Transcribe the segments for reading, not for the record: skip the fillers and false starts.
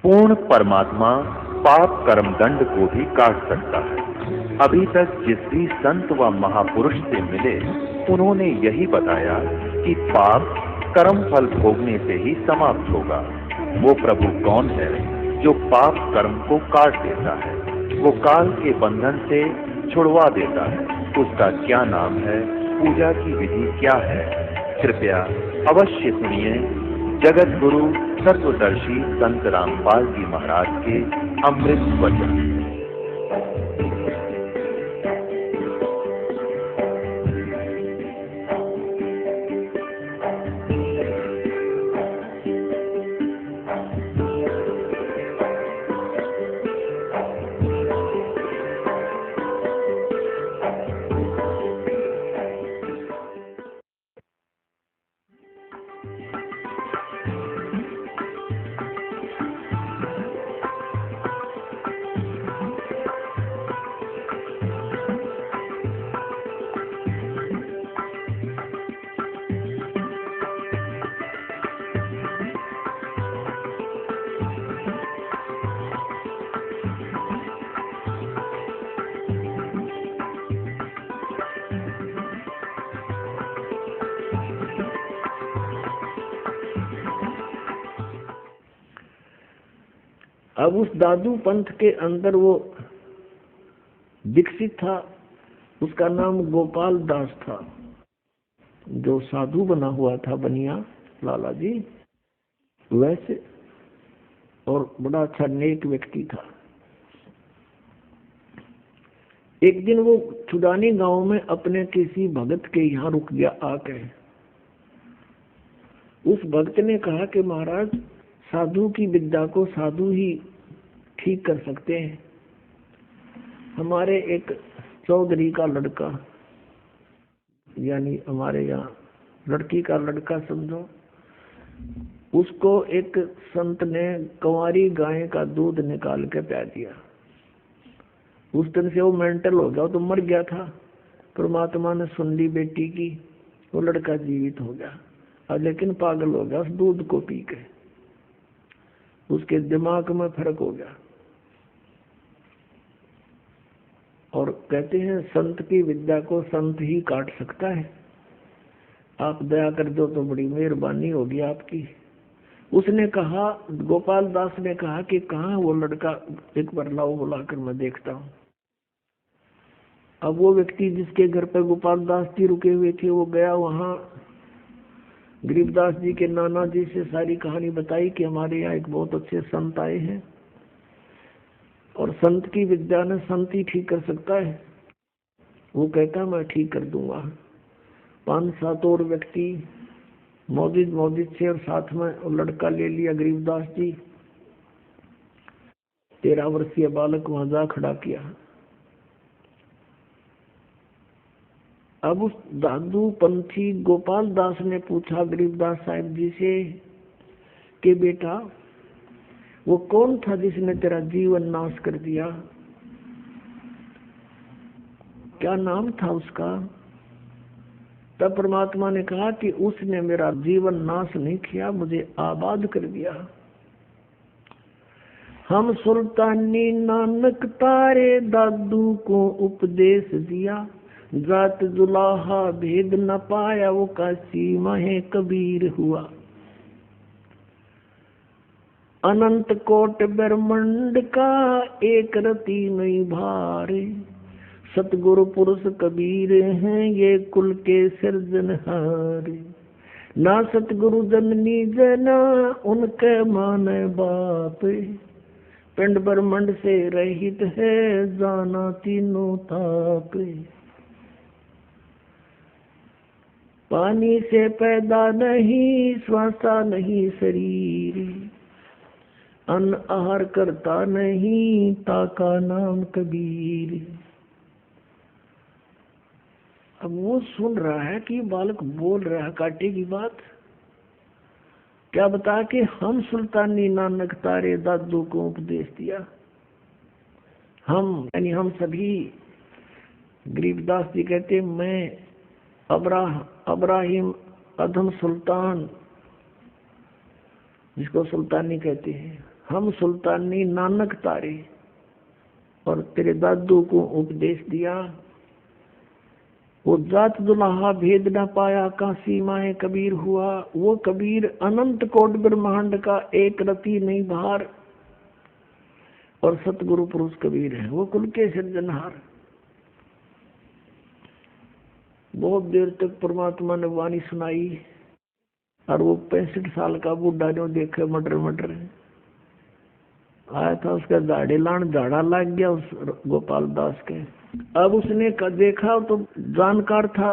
पूर्ण परमात्मा पाप कर्म दंड को भी काट सकता है। अभी तक जिस भी संत व महापुरुष से मिले उन्होंने यही बताया कि पाप कर्म फल भोगने से ही समाप्त होगा। वो प्रभु कौन है जो पाप कर्म को काट देता है, वो काल के बंधन से छुड़वा देता है। उसका क्या नाम है, पूजा की विधि क्या है? कृपया अवश्य सुनिए जगत गुरु तत्वदर्शी संत रामपाल जी महाराज के अमृत वचन। अब उस दादू पंथ के अंदर वो विकसित था, उसका नाम गोपाल दास था, जो साधु बना हुआ था बनिया लाला जी वैसे, और बड़ा अच्छा नेक व्यक्ति था। एक दिन वो चुडानी गांव में अपने किसी भगत के यहाँ रुक गया आके। उस भक्त ने कहा कि महाराज, साधु की विद्या को साधु ही ठीक कर सकते हैं। हमारे एक चौधरी का लड़का, यानी हमारे यहाँ लड़की का लड़का समझो, उसको एक संत ने कंवारी गाय का दूध निकाल के पिला दिया। उस दिन से वो मेंटल हो गया, वो तो मर गया था। परमात्मा ने सुन ली बेटी की, वो लड़का जीवित हो गया, और लेकिन पागल हो गया उस दूध को पी के। उसके दिमाग में फर्क हो गया। और कहते हैं संत की विद्या को संत ही काट सकता है। आप दया कर दो तो बड़ी मेहरबानी होगी आपकी। उसने कहा, गोपाल दास ने कहा कि कहाँ वो लड़का, एक बार लाओ बुलाकर मैं देखता हूँ। अब वो व्यक्ति जिसके घर पर गोपाल दास जी रुके हुए थे वो गया वहाँ। गरीबदास जी के नाना जी से सारी कहानी बताई कि हमारे यहाँ एक बहुत अच्छे संत आए हैं और संत की विद्या ने संत ही ठीक कर सकता है। वो कहता मैं ठीक कर दूंगा। 5-7 और व्यक्ति मौजिद से और साथ में और लड़का ले लिया गरीबदास जी। 13 वर्षीय बालक वहां जा खड़ा किया। अब उस दादू पंथी गोपाल दास ने पूछा गरीबदास साहिब जी से कि बेटा, वो कौन था जिसने तेरा जीवन नाश कर दिया? क्या नाम था उसका? तब परमात्मा ने कहा कि उसने मेरा जीवन नाश नहीं किया, मुझे आबाद कर दिया। हम सुल्तानी नानक तारे दादू को उपदेश दिया, जात जुलाहा भेद न पाया, वो काशी माहे कबीर हुआ। अनंत कोट ब्रह्मांड का एक रति नहीं भारे, सतगुरु पुरुष कबीर हैं ये कुल के सिरजनहारे। ना सतगुरु जननी जना उनके माने बाप, पिंड ब्रह्मांड से रहित है जाना तीनों ताप। पानी से पैदा नहीं श्वासा नहीं शरीर, अन्न आहार करता नहीं ताका नाम कबीर। अब वो सुन रहा है कि बालक बोल रहा है काटे की बात। क्या बता कि हम सुल्तानी नानक तारे दादू को उपदेश दिया। हम यानी हम सभी, गरीबदास जी कहते मैं अब्राहिम अधम सुल्तान, जिसको सुल्तानी कहते हैं, हम सुल्तानी नानक तारे, और तेरे दादू को उपदेश दिया। वो जात दुल्हा भेद न पाया, काशी माए कबीर हुआ। वो कबीर अनंत कोट ब्रह्मांड का एक रति नहीं भार, और सतगुरु पुरुष कबीर है, वो कुल के सिरजनहार। बहुत देर तक परमात्मा ने वाणी सुनाई, और वो 65 साल का बूढ़ा जो देखे मटर मटर आया था, उसका दाढ़ी लान झाड़ा लग गया उस गोपाल दास के। अब उसने देखा तो जानकार था,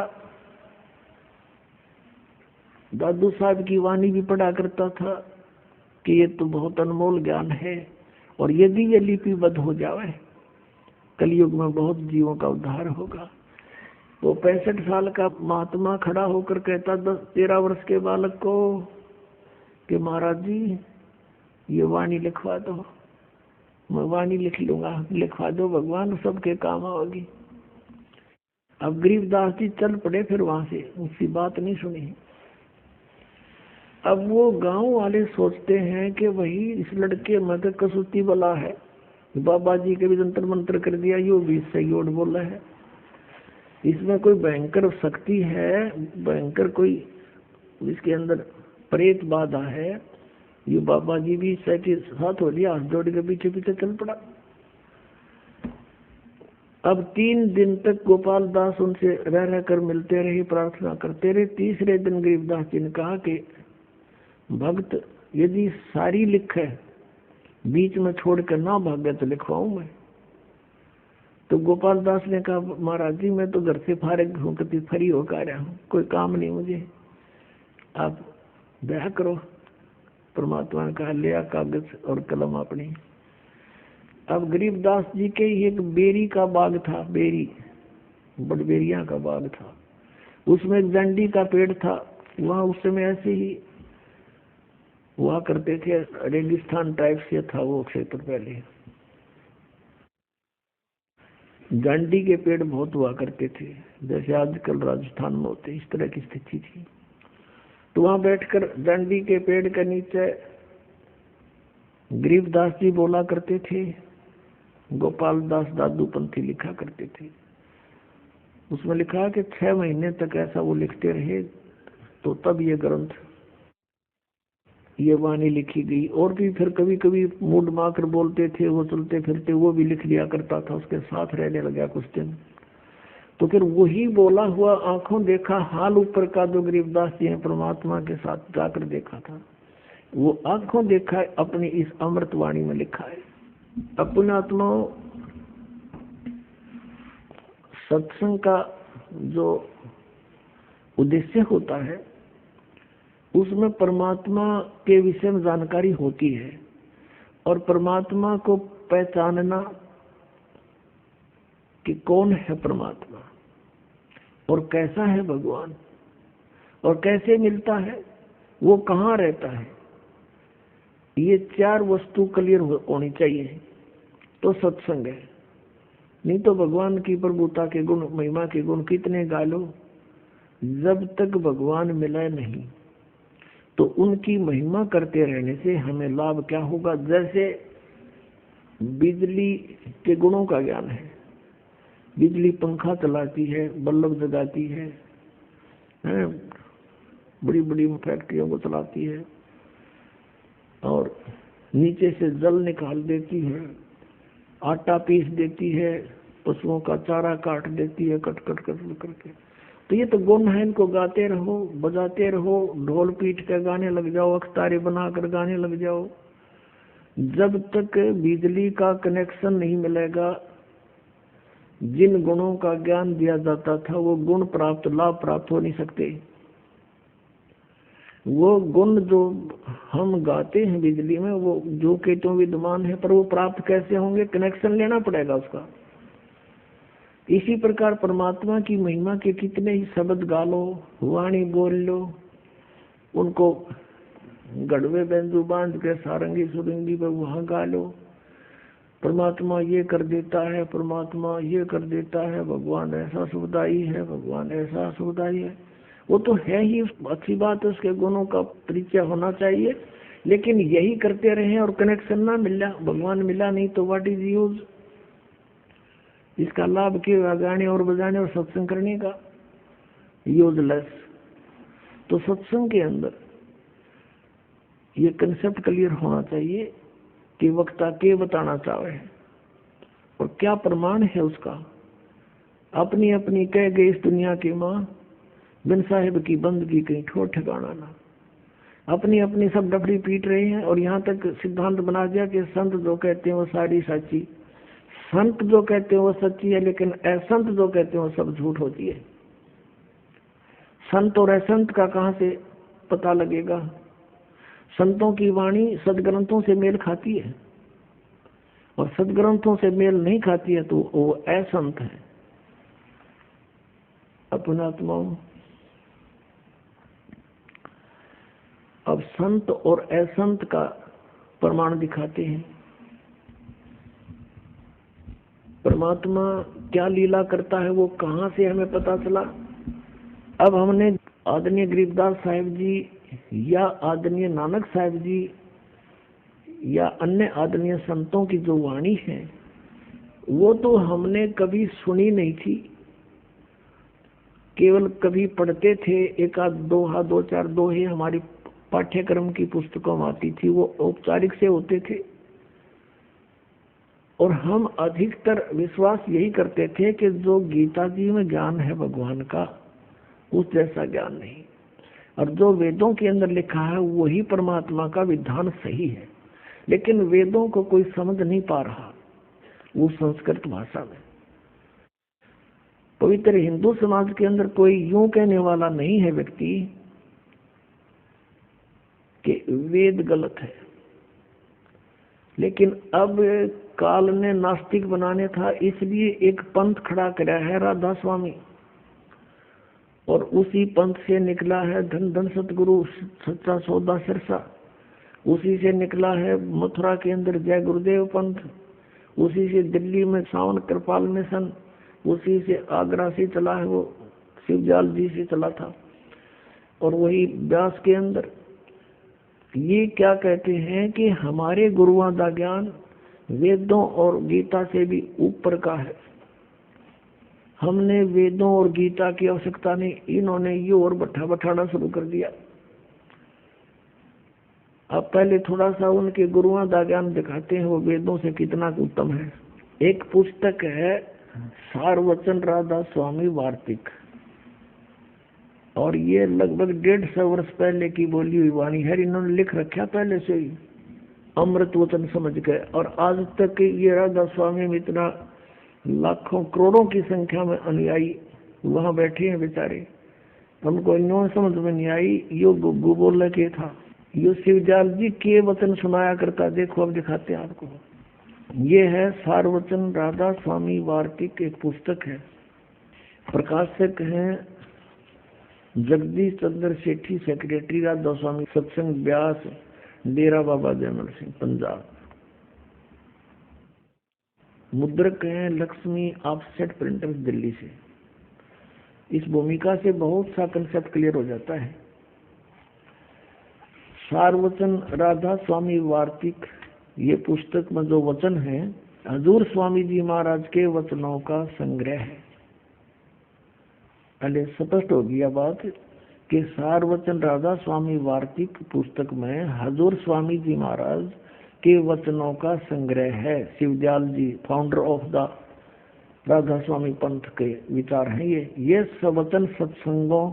दादू साहब की वाणी भी पढ़ा करता था कि ये तो बहुत अनमोल ज्ञान है, और यदि ये लिपिबद्ध हो जाए कलयुग में बहुत जीवों का उद्धार होगा। वो 65 साल का महात्मा खड़ा होकर कहता 13 वर्ष के बालक को कि महाराज जी ये वाणी लिखवा दो। मैं वाणी लिख लूंगा, लिखवा दो भगवान, सबके काम आओगी। अब गरीबदास जी चल पड़े, फिर वहां से उसकी बात नहीं सुनी। अब वो गांव वाले सोचते हैं कि वही इस लड़के में तो कसूती वाला है, बाबा जी के भी जंतर मंत्र कर दिया, यो भी सही ओट बोला है, इसमें कोई भयंकर शक्ति है, भयंकर कोई इसके अंदर प्रेत बाधा है। ये बाबा जी भी साथ हो लिया, हाथ जोड़ के पीछे पीछे चल पड़ा। अब 3 दिन तक गोपाल दास उनसे रह कर मिलते रहे, प्रार्थना करते रहे। तीसरे दिन गरीबदास जी ने कहा कि भक्त यदि सारी लिखे बीच में छोड़ कर ना भागे तो लिखवाऊं मैं। तो गोपाल दास ने कहा महाराज जी मैं तो घर से फारिग हूँ, कभी फ्री होकर आया हूँ, कोई काम नहीं मुझे, आप दया करो। परमात्मा ने कहा ले आ कागज और कलम अपनी। अब गरीबदास जी के एक बेरी का बाग था, बेरी बड़बेरिया का बाग था, उसमें एक जंडी का पेड़ था। वहाँ उस समय ऐसे ही हुआ करते थे, रेगिस्तान टाइप से था वो क्षेत्र। पहले जंडी के पेड़ बहुत हुआ करते थे, जैसे आजकल राजस्थान में होते, इस तरह की स्थिति थी। तो वहां बैठकर जंडी के पेड़ के नीचे गरीबदास जी बोला करते थे, गोपाल दास दादू पंथी लिखा करते थे। उसमें लिखा कि 6 महीने तक ऐसा वो लिखते रहे, तो तब ये ग्रंथ, ये वाणी लिखी गई। और भी फिर कभी कभी मूड माकर बोलते थे, वो चलते फिरते वो भी लिख लिया करता था, उसके साथ रहने लगा कुछ दिन। तो फिर वही बोला हुआ आंखों देखा हाल ऊपर का जो गरीबदास जी ने परमात्मा के साथ जाकर देखा था, वो आंखों देखा अपनी इस अमृत वाणी में लिखा है। अपने आत्मा सत्संग का जो उद्देश्य होता है उसमें परमात्मा के विषय में जानकारी होती है, और परमात्मा को पहचानना कि कौन है परमात्मा और कैसा है भगवान और कैसे मिलता है, वो कहाँ रहता है, ये 4 वस्तु क्लियर होनी चाहिए तो सत्संग है। नहीं तो भगवान की प्रभुता के गुण, महिमा के गुण कितने गा लो, जब तक भगवान मिला नहीं तो उनकी महिमा करते रहने से हमें लाभ क्या होगा। जैसे बिजली के गुणों का ज्ञान है, बिजली पंखा चलाती है, बल्ब जगाती है, बड़ी बड़ी फैक्ट्रियों को चलाती है, और नीचे से जल निकाल देती है, आटा पीस देती है, पशुओं का चारा काट देती है, कट कट कट करके। तो ये तो गुण है, इनको गाते रहो, बजाते रहो, ढोल पीट कर गाने लग जाओ, अख्तारी बनाकर गाने लग जाओ। जब तक बिजली का कनेक्शन नहीं मिलेगा, जिन गुणों का ज्ञान दिया जाता था वो गुण प्राप्त, लाभ प्राप्त हो नहीं सकते। वो गुण जो हम गाते हैं बिजली में, वो जो के तो विद्यमान है, पर वो प्राप्त कैसे होंगे, कनेक्शन लेना पड़ेगा उसका। इसी प्रकार परमात्मा की महिमा के कितने ही शब्द गा लो, वाणी बोल लो, उनको गढ़वे बेंजू बांध के सारंगी सुरंगी पर वहां गा लो, परमात्मा ये कर देता है, परमात्मा ये कर देता है, भगवान ऐसा सुखदाई है, भगवान ऐसा सुखदाई है। वो तो है ही, अच्छी बात है, उसके गुणों का परिचय होना चाहिए। लेकिन यही करते रहे और कनेक्शन ना मिला, भगवान मिला नहीं, तो व्हाट इज यूज? इसका लाभ क्यों गाने और बजाने और सत्संग करने का? यूजलेस। तो सत्संग के अंदर ये कंसेप्ट क्लियर होना चाहिए कि वक्ता के बताना चाहे और क्या प्रमाण है उसका। अपनी अपनी कह गई इस दुनिया की माँ, बिन साहिब की बंदगी कहीं ठोर ठिकाना ना। अपनी अपनी सब डफरी पीट रहे हैं और यहाँ तक सिद्धांत बना दिया कि संत जो कहते हैं वो सारी सच्ची, संत जो कहते हैं वो सच्ची है, लेकिन असंत जो कहते हैं वो सब झूठ होती है। संत और असंत का कहाँ से पता लगेगा? संतों की वाणी सदग्रंथों से मेल खाती है और सदग्रंथों से मेल नहीं खाती है तो वो असंत है। अपनात्माओं, अब संत और असंत का प्रमाण दिखाते हैं। परमात्मा क्या लीला करता है वो कहाँ से हमें पता चला? अब हमने आदरणीय गरीबदास साहिब जी या आदरणीय नानक साहिब जी या अन्य आदरणीय संतों की जो वाणी है वो तो हमने कभी सुनी नहीं थी, केवल कभी पढ़ते थे, एक आध दोहा, दो चार दोहे हमारी पाठ्यक्रम की पुस्तकों में आती थी, वो औपचारिक से होते थे। और हम अधिकतर विश्वास यही करते थे कि जो गीता जी में ज्ञान है भगवान का, उस जैसा ज्ञान नहीं, और जो वेदों के अंदर लिखा है वही परमात्मा का विधान सही है। लेकिन वेदों को कोई समझ नहीं पा रहा, वो संस्कृत भाषा में। पवित्र हिंदू समाज के अंदर कोई यूं कहने वाला नहीं है व्यक्ति कि वेद गलत है, लेकिन अब काल ने नास्तिक बनाने था, इसलिए एक पंथ खड़ा कराया है राधा स्वामी, और उसी पंथ से निकला है धन धन सतगुरु सच्चा सौदा सिरसा, उसी से निकला है मथुरा के अंदर जय गुरुदेव पंथ, उसी से दिल्ली में सावन कृपाल मिशन, उसी से आगरा से चला है वो शिवजाल जी से चला था, और वही व्यास के अंदर। ये क्या कहते हैं कि हमारे गुरुओं का ज्ञान वेदों और गीता से भी ऊपर का है। हमने वेदों और गीता की आवश्यकता नहीं, इन्होंने ये और बैठाना शुरू कर दिया। अब पहले थोड़ा सा उनके गुरुओं का ज्ञान दिखाते हैं वो वेदों से कितना उत्तम है। एक पुस्तक है सारवचन राधा स्वामी वार्तिक, और ये लगभग 150 वर्ष पहले की बोली हुई वाणी है। इन्होंने लिख रखा पहले से ही अमृत वचन समझ के, और आज तक ये राधा स्वामी में इतना लाखों करोड़ों की संख्या में अनुयायी वहां बैठे हैं बेचारे, हमको इन्होंने समझ में नहीं आई। यो गुग्गू बोल के था, यो शिवजाल जी के वचन सुनाया करता। देखो अब दिखाते हैं आपको। ये है सारवचन राधा स्वामी वार्तिक, एक पुस्तक है, प्रकाशक हैं जगदीश चंद्र सेठी, सेक्रेटरी राधा स्वामी सत्संग व्यास, डेरा बाबा जयमल सिंह, पंजाब। मुद्रक हैं लक्ष्मी ऑफसेट प्रिंटर्स, दिल्ली से। इस भूमिका से बहुत सा कंसेप्ट क्लियर हो जाता है। सारवचन राधा स्वामी वार्तिक, ये पुस्तक में जो वचन है हजूर स्वामी जी महाराज के वचनों का संग्रह है। पहले स्पष्ट हो गया बात कि सारवचन राधा स्वामी वार्तिक पुस्तक में हजूर स्वामी जी महाराज के वचनों का संग्रह है। शिवदयाल जी फाउंडर ऑफ द राधा स्वामी पंथ के विचार हैं ये वचन सत्संगों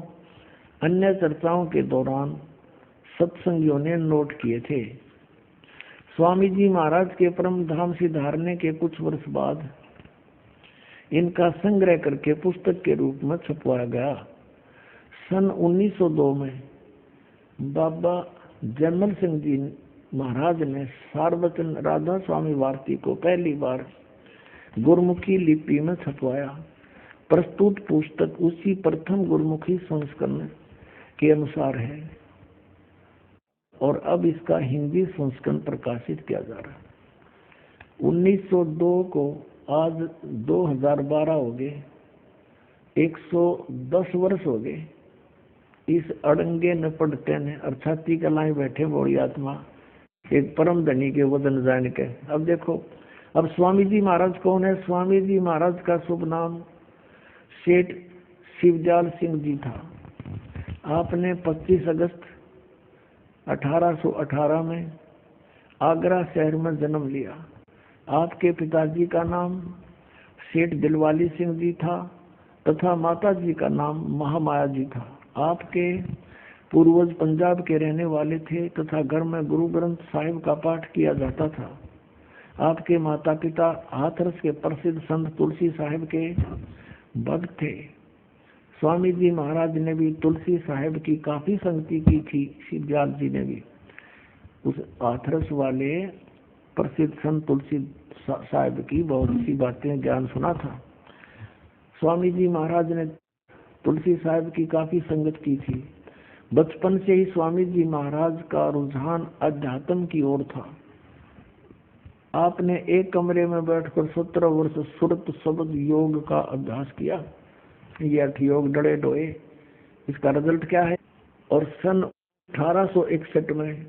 अन्य चर्चाओं के दौरान सत्संगियों ने नोट किए थे। स्वामी जी महाराज के परम धाम सिधारने के कुछ वर्ष बाद इनका संग्रह करके पुस्तक के रूप में छपवाया गया। सन 1902 में बाबा जयमल सिंह जी महाराज ने सारवचन राधा स्वामी वार्तिक को पहली बार गुरमुखी लिपि में छपवाया। प्रस्तुत पुस्तक उसी प्रथम गुरमुखी संस्करण के अनुसार है और अब इसका हिंदी संस्करण प्रकाशित किया जा रहा है। 1902 को आज 2012 हो गए, 110 वर्ष हो गए। इस अड़ंगे न पढ़ते ने और छाती कलाएं बैठे बोड़ी आत्मा एक परम धनी के वचन जान के। अब देखो, अब स्वामी जी महाराज कौन है? स्वामी जी महाराज का शुभ नाम सेठ शिवदयाल सिंह जी था। आपने 25 अगस्त 1818 में आगरा शहर में जन्म लिया। आपके पिताजी का नाम सेठ दिलवाली सिंह जी था तथा माता जी का नाम महामाया जी था। आपके पूर्वज पंजाब के रहने वाले थे तथा घर में गुरु ग्रंथ साहिब का पाठ किया जाता था। आपके माता पिता हाथरस के प्रसिद्ध संत तुलसी साहिब के भक्त थे। स्वामी जी महाराज ने भी तुलसी साहिब की काफी संगति की थी। शिवदयाल जी ने भी उस हाथरस वाले प्रसिद्ध संत तुलसी साहिब की बहुत सी बातें ज्ञान सुना था। स्वामी जी महाराज ने तुलसी साहिब की काफी संगत की थी। बचपन से ही स्वामी जी महाराज का रुझान अध्यात्म की ओर था। आपने एक कमरे में बैठकर 17 वर्ष सुरत शब्द योग का अभ्यास किया। ये 8 योग डड़े डोए। इसका रिजल्ट क्या है? और सन 1861 में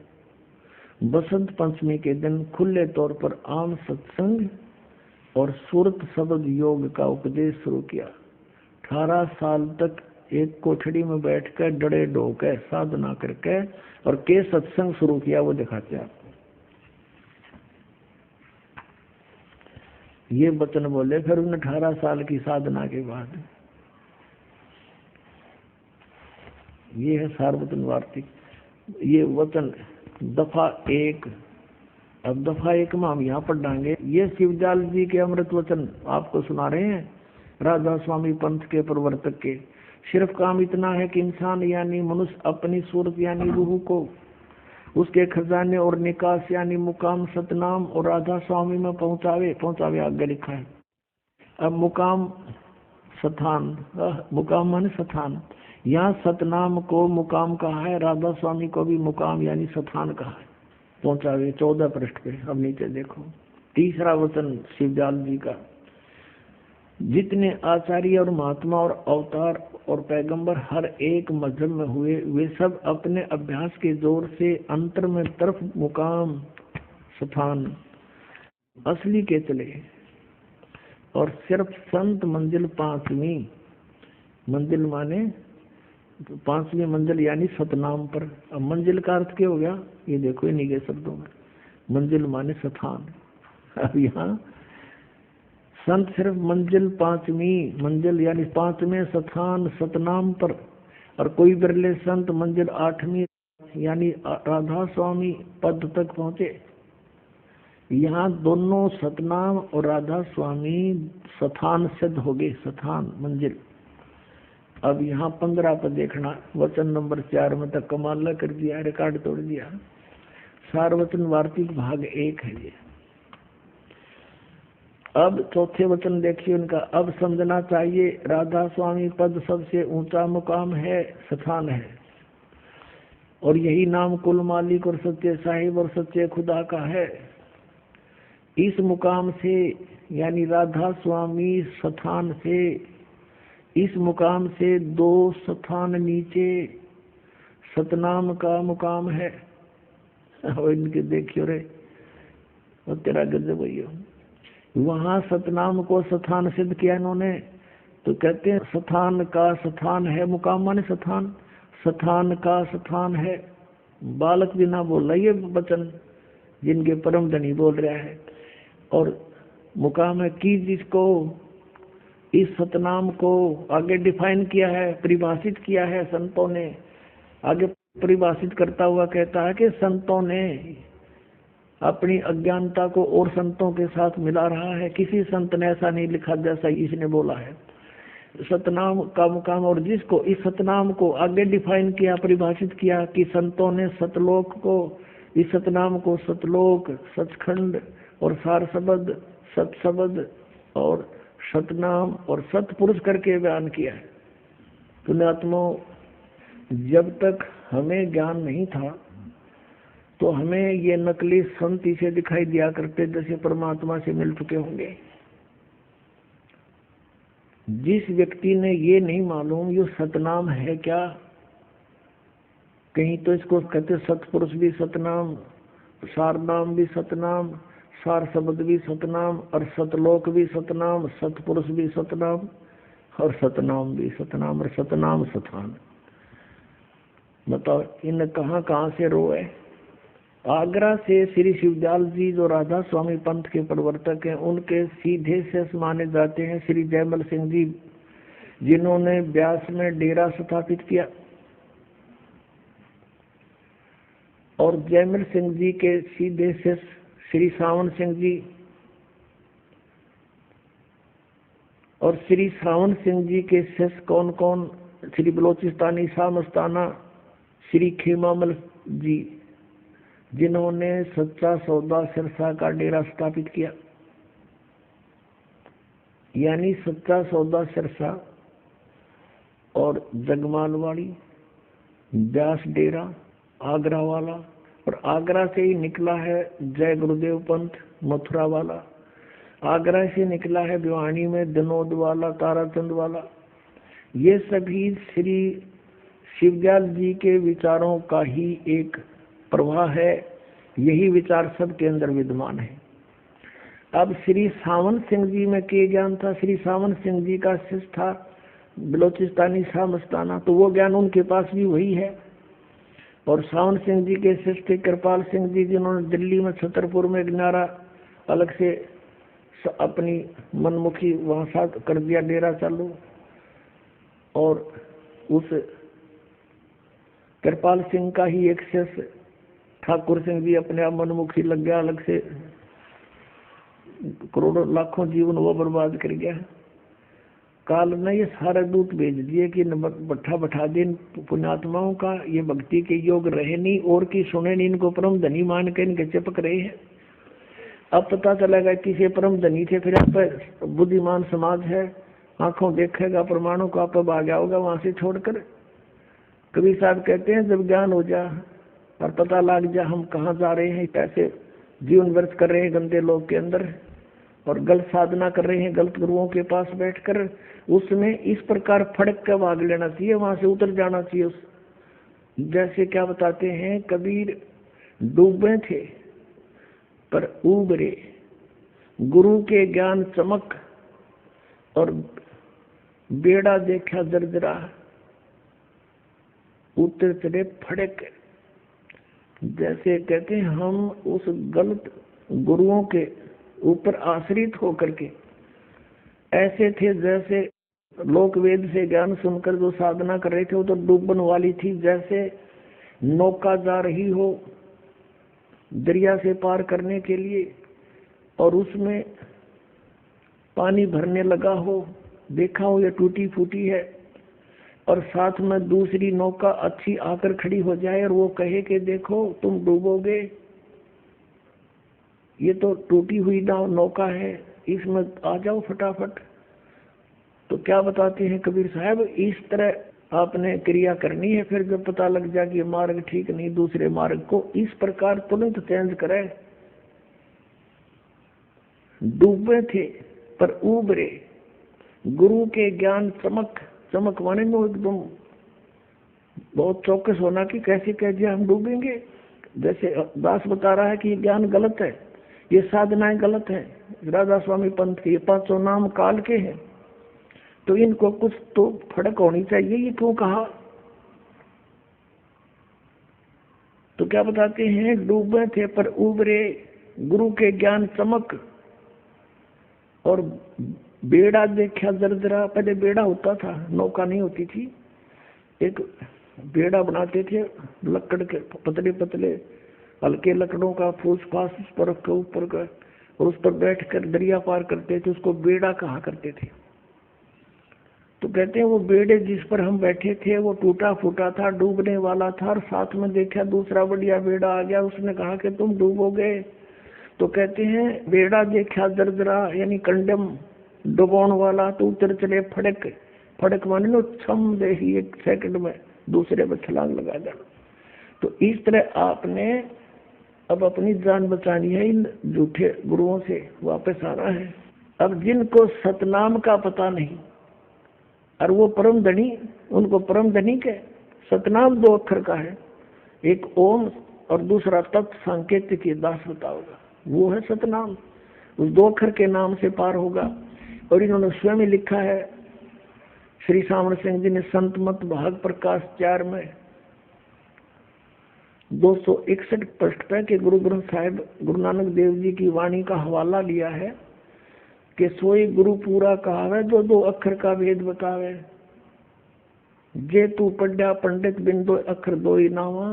बसंत पंचमी के दिन खुले तौर पर आम सत्संग और सुरत शब्द योग का उपदेश शुरू किया। 18 साल तक एक कोठड़ी में बैठकर डड़े डोकर साधना करके और के सत्संग शुरू किया, वो दिखाते हैं। ये वचन बोले फिर उन 18 साल की साधना के बाद। ये है सार्वजन वार्तिक। ये वचन दफा 1। अब दफा 1 में हम यहाँ पर डांगे। ये शिवदयाल जी के अमृत वचन आपको सुना रहे हैं, राधा स्वामी पंथ के प्रवर्तक के। सिर्फ काम इतना है कि इंसान यानी मनुष्य अपनी सूरत यानी रूह को उसके खजाने और निकास यानी मुकाम सतनाम और राधा स्वामी में पहुंचावे आगे लिखा है। अब मुकाम स्थान, मुकाम माने स्थान। यहाँ सतनाम को मुकाम कहा है, राधा स्वामी को भी मुकाम यानी स्थान कहा है। पहुंचावे 14 पृष्ठ पे। अब नीचे देखो तीसरा वचन शिवदयाल जी का। जितने आचार्य और महात्मा और अवतार और पैगंबर हर एक मजहब में हुए, वे सब अपने अभ्यास के जोर से अंतर में तरफ मुकाम स्थान असली के चले और सिर्फ संत मंजिल 5वीं मंजिल माने 5वीं मंजिल यानी सतनाम पर। अब मंजिल का अर्थ क्या हो गया? ये देखो इन्हीं के शब्दों में, मंजिल माने स्थान। अब यहाँ संत सिर्फ मंजिल 5वीं मंजिल यानी 5वें स्थान सतनाम पर, और कोई बिरले संत मंजिल 8वीं यानी राधा स्वामी पद तक पहुंचे। यहाँ दोनों सतनाम और राधा स्वामी स्थान सिद्ध हो गए, स्थान मंजिल। अब यहाँ 15 पर देखना, वचन नंबर 4 में तक कमाल कर दिया, रिकॉर्ड तोड़ दिया। सार्वचन वार्तिक भाग 1 है ये। अब चौथे वचन देखिए उनका। अब समझना चाहिए राधा स्वामी पद सबसे ऊंचा मुकाम है, स्थान है, और यही नाम कुल मालिक और सच्चे साहिब और सच्चे खुदा का है। इस मुकाम से यानी राधा स्वामी स्थान से, इस मुकाम से 2 स्थान नीचे सतनाम का मुकाम है। और इनके देखियो रे, और तेरा गजब भैया। वहां सतनाम को स्थान सिद्ध किया इन्होंने, तो कहते हैं स्थान का स्थान है, मुकाम माने स्थान, स्थान का स्थान है। बालक भी ना बोल रहा, ये वचन जिनके परम धनी बोल रहा है। और मुकाम है कि जिसको इस सतनाम को आगे डिफाइन किया है, परिभाषित किया है संतों ने। आगे परिभाषित करता हुआ कहता है कि संतों ने अपनी अज्ञानता को और संतों के साथ मिला रहा है। किसी संत ने ऐसा नहीं लिखा जैसा इसने बोला है। सतनाम का मुकाम, और जिसको इस सतनाम को आगे डिफाइन किया, परिभाषित किया कि संतों ने सतलोक को, इस सतनाम को सतलोक, सचखंड और सार शब्द, सतशब्द और सतनाम और सतपुरुष करके बयान किया है। पुण्यात्मो, जब तक हमें ज्ञान नहीं था तो हमें ये नकली संत इसे दिखाई दिया करते जैसे परमात्मा से मिल चुके होंगे। जिस व्यक्ति ने ये नहीं मालूम ये सतनाम है क्या, कहीं तो इसको कहते सतपुरुष भी सतनाम, सार नाम भी सतनाम, सार शब्द भी सतनाम, और सतलोक भी सतनाम, सतपुरुष भी सतनाम, और सतनाम भी सतनाम, और सतनाम सतान। बताओ इन कहाँ से रोए। आगरा से श्री शिवदयाल जी जो राधा स्वामी पंथ के प्रवर्तक हैं, उनके सीधे से माने जाते हैं श्री जयमल सिंह जी, जिन्होंने ब्यास में डेरा स्थापित किया। और जयमल सिंह जी के सीधे से श्री सावन सिंह जी, और श्री सावन सिंह जी के शिष्य कौन कौन, श्री बलोचिस्तानी शाह मस्ताना, श्री खेमामल जी, जिन्होंने सच्चा सौदा सिरसा का डेरा स्थापित किया। यानी सच्चा सौदा सिरसा और जगमालवाड़ी, व्यास डेरा आगरा वाला, और आगरा से ही निकला है जय गुरुदेव पंथ मथुरा वाला, आगरा से निकला है भिवानी में दिनोद वाला, ताराचंद वाला। ये सभी श्री शिवदयाल जी के विचारों का ही एक प्रवाह है, यही विचार सबके अंदर विद्यमान है। अब श्री सावन सिंह जी में क्या ज्ञान था? श्री सावन सिंह जी का शिष्य था बलोचिस्तानी शाह मस्ताना, तो वो ज्ञान उनके पास भी वही है। और सावन सिंह जी के शिष्य थे कृपाल सिंह जी, जिन्होंने दिल्ली में छतरपुर में एक नारा अलग से अपनी मनमुखी वहां साथ कर दिया डेरा चालू। और उस कृपाल सिंह का ही एक शिष्य ठाकुर सिंह जी अपने आप मनमुखी लग गया, अलग से करोड़ों लाखों जीवन वो बर्बाद कर गया। काल ने ये सारे दूत भेज दिए कि बट्ठा बैठा दे पुण्यात्माओं का, ये भक्ति के योग रहे नहीं और की सुने नहीं, इनको परम धनी मान के इनके चिपक रहे हैं। अब पता चलेगा किसे परम धनी थे, फिर आप बुद्धिमान समाज है, आंखों देखेगा प्रमाणों को, आप भाग होगा वहां से छोड़कर। कबीर साहब कहते हैं जब ज्ञान हो जा और पता लग जा हम कहाँ जा रहे हैं, कैसे जीवन व्यर्थ कर रहे हैं गंदे लोग के अंदर, और गलत साधना कर रहे हैं गलत गुरुओं के पास बैठकर, उसमें इस प्रकार फड़क के भाग लेना चाहिए, वहां से उतर जाना चाहिए। जैसे क्या बताते हैं कबीर, डूबे थे पर उबरे, गुरु के ज्ञान चमक, और बेड़ा देखा जर्जरा, उतर चले फड़क। जैसे कहते हैं हम उस गलत गुरुओं के ऊपर आश्रित होकर के ऐसे थे जैसे लोक वेद से ज्ञान सुनकर जो साधना कर रहे थे वो तो डूबन वाली थी। जैसे नौका जा रही हो दरिया से पार करने के लिए और उसमें पानी भरने लगा हो, देखा हो ये टूटी फूटी है, और साथ में दूसरी नौका अच्छी आकर खड़ी हो जाए और वो कहे कि देखो तुम डूबोगे, ये तो टूटी हुई नौका है, इसमें आ जाओ फटाफट। तो क्या बताते हैं कबीर साहब, इस तरह आपने क्रिया करनी है, फिर जब पता लग जाए कि मार्ग ठीक नहीं, दूसरे मार्ग को इस प्रकार तुरंत चेंज करे। डूबे थे पर उबरे, गुरु के ज्ञान चमक, चमक माने एकदम बहुत चौकस होना कि कैसे कह दिया हम डूबेंगे। जैसे दास बता रहा है कि ये ज्ञान गलत है, ये साधनाएं गलत है, राधा स्वामी पंथ के 500 नाम काल के हैं, तो इनको कुछ तो फड़क होनी चाहिए, ये क्यों कहा? तो क्या बताते हैं, डूबे थे पर उबरे, गुरु के ज्ञान चमक, और बेड़ा देखा दरदरा। पहले बेड़ा होता था, नौका नहीं होती थी, एक बेड़ा बनाते थे लकड़ के, पतले पतले हल्के लकड़ों का फूस फास उस पर रख ऊपर का, और उस पर बैठकर दरिया पार करते थे, उसको बेड़ा कहा करते थे। तो कहते हैं वो बेड़े जिस पर हम बैठे थे वो टूटा फूटा था, डूबने वाला था, और साथ में देखा दूसरा बढ़िया बेड़ा आ गया, उसने कहा कि तुम डूबोगे। तो कहते हैं बेड़ा देखा दरदरा, यानी कंडम डुबोन वाला, तो उतर चले फड़क। फड़क माने लो छम दे ही, एक सेकंड में दूसरे पर छलांग लगा देना। तो इस तरह आपने अब अपनी जान बचानी है, इन झूठे गुरुओं से वापस आना है। अब जिनको सतनाम का पता नहीं और वो परम धनी, उनको परम धनी के सतनाम 2 अक्षर का है, एक ओम और दूसरा तत् सांकेतिक के दास बताओगा, वो है सतनाम। उस 2 अक्षर के नाम से पार होगा। और इन्होंने स्वयं ही लिखा है, श्री सावण सिंह जी ने संत मत भाग प्रकाश 4 में 261 पृष्ठ पे के गुरु ग्रंथ साहिब गुरु नानक देव जी की वाणी का हवाला लिया है कि सोई गुरु पूरा कहावे जो 2 अक्षर का भेद बतावे। जे तू पढ़ा पंडित बिन 2 अक्षर 2 ही नावा,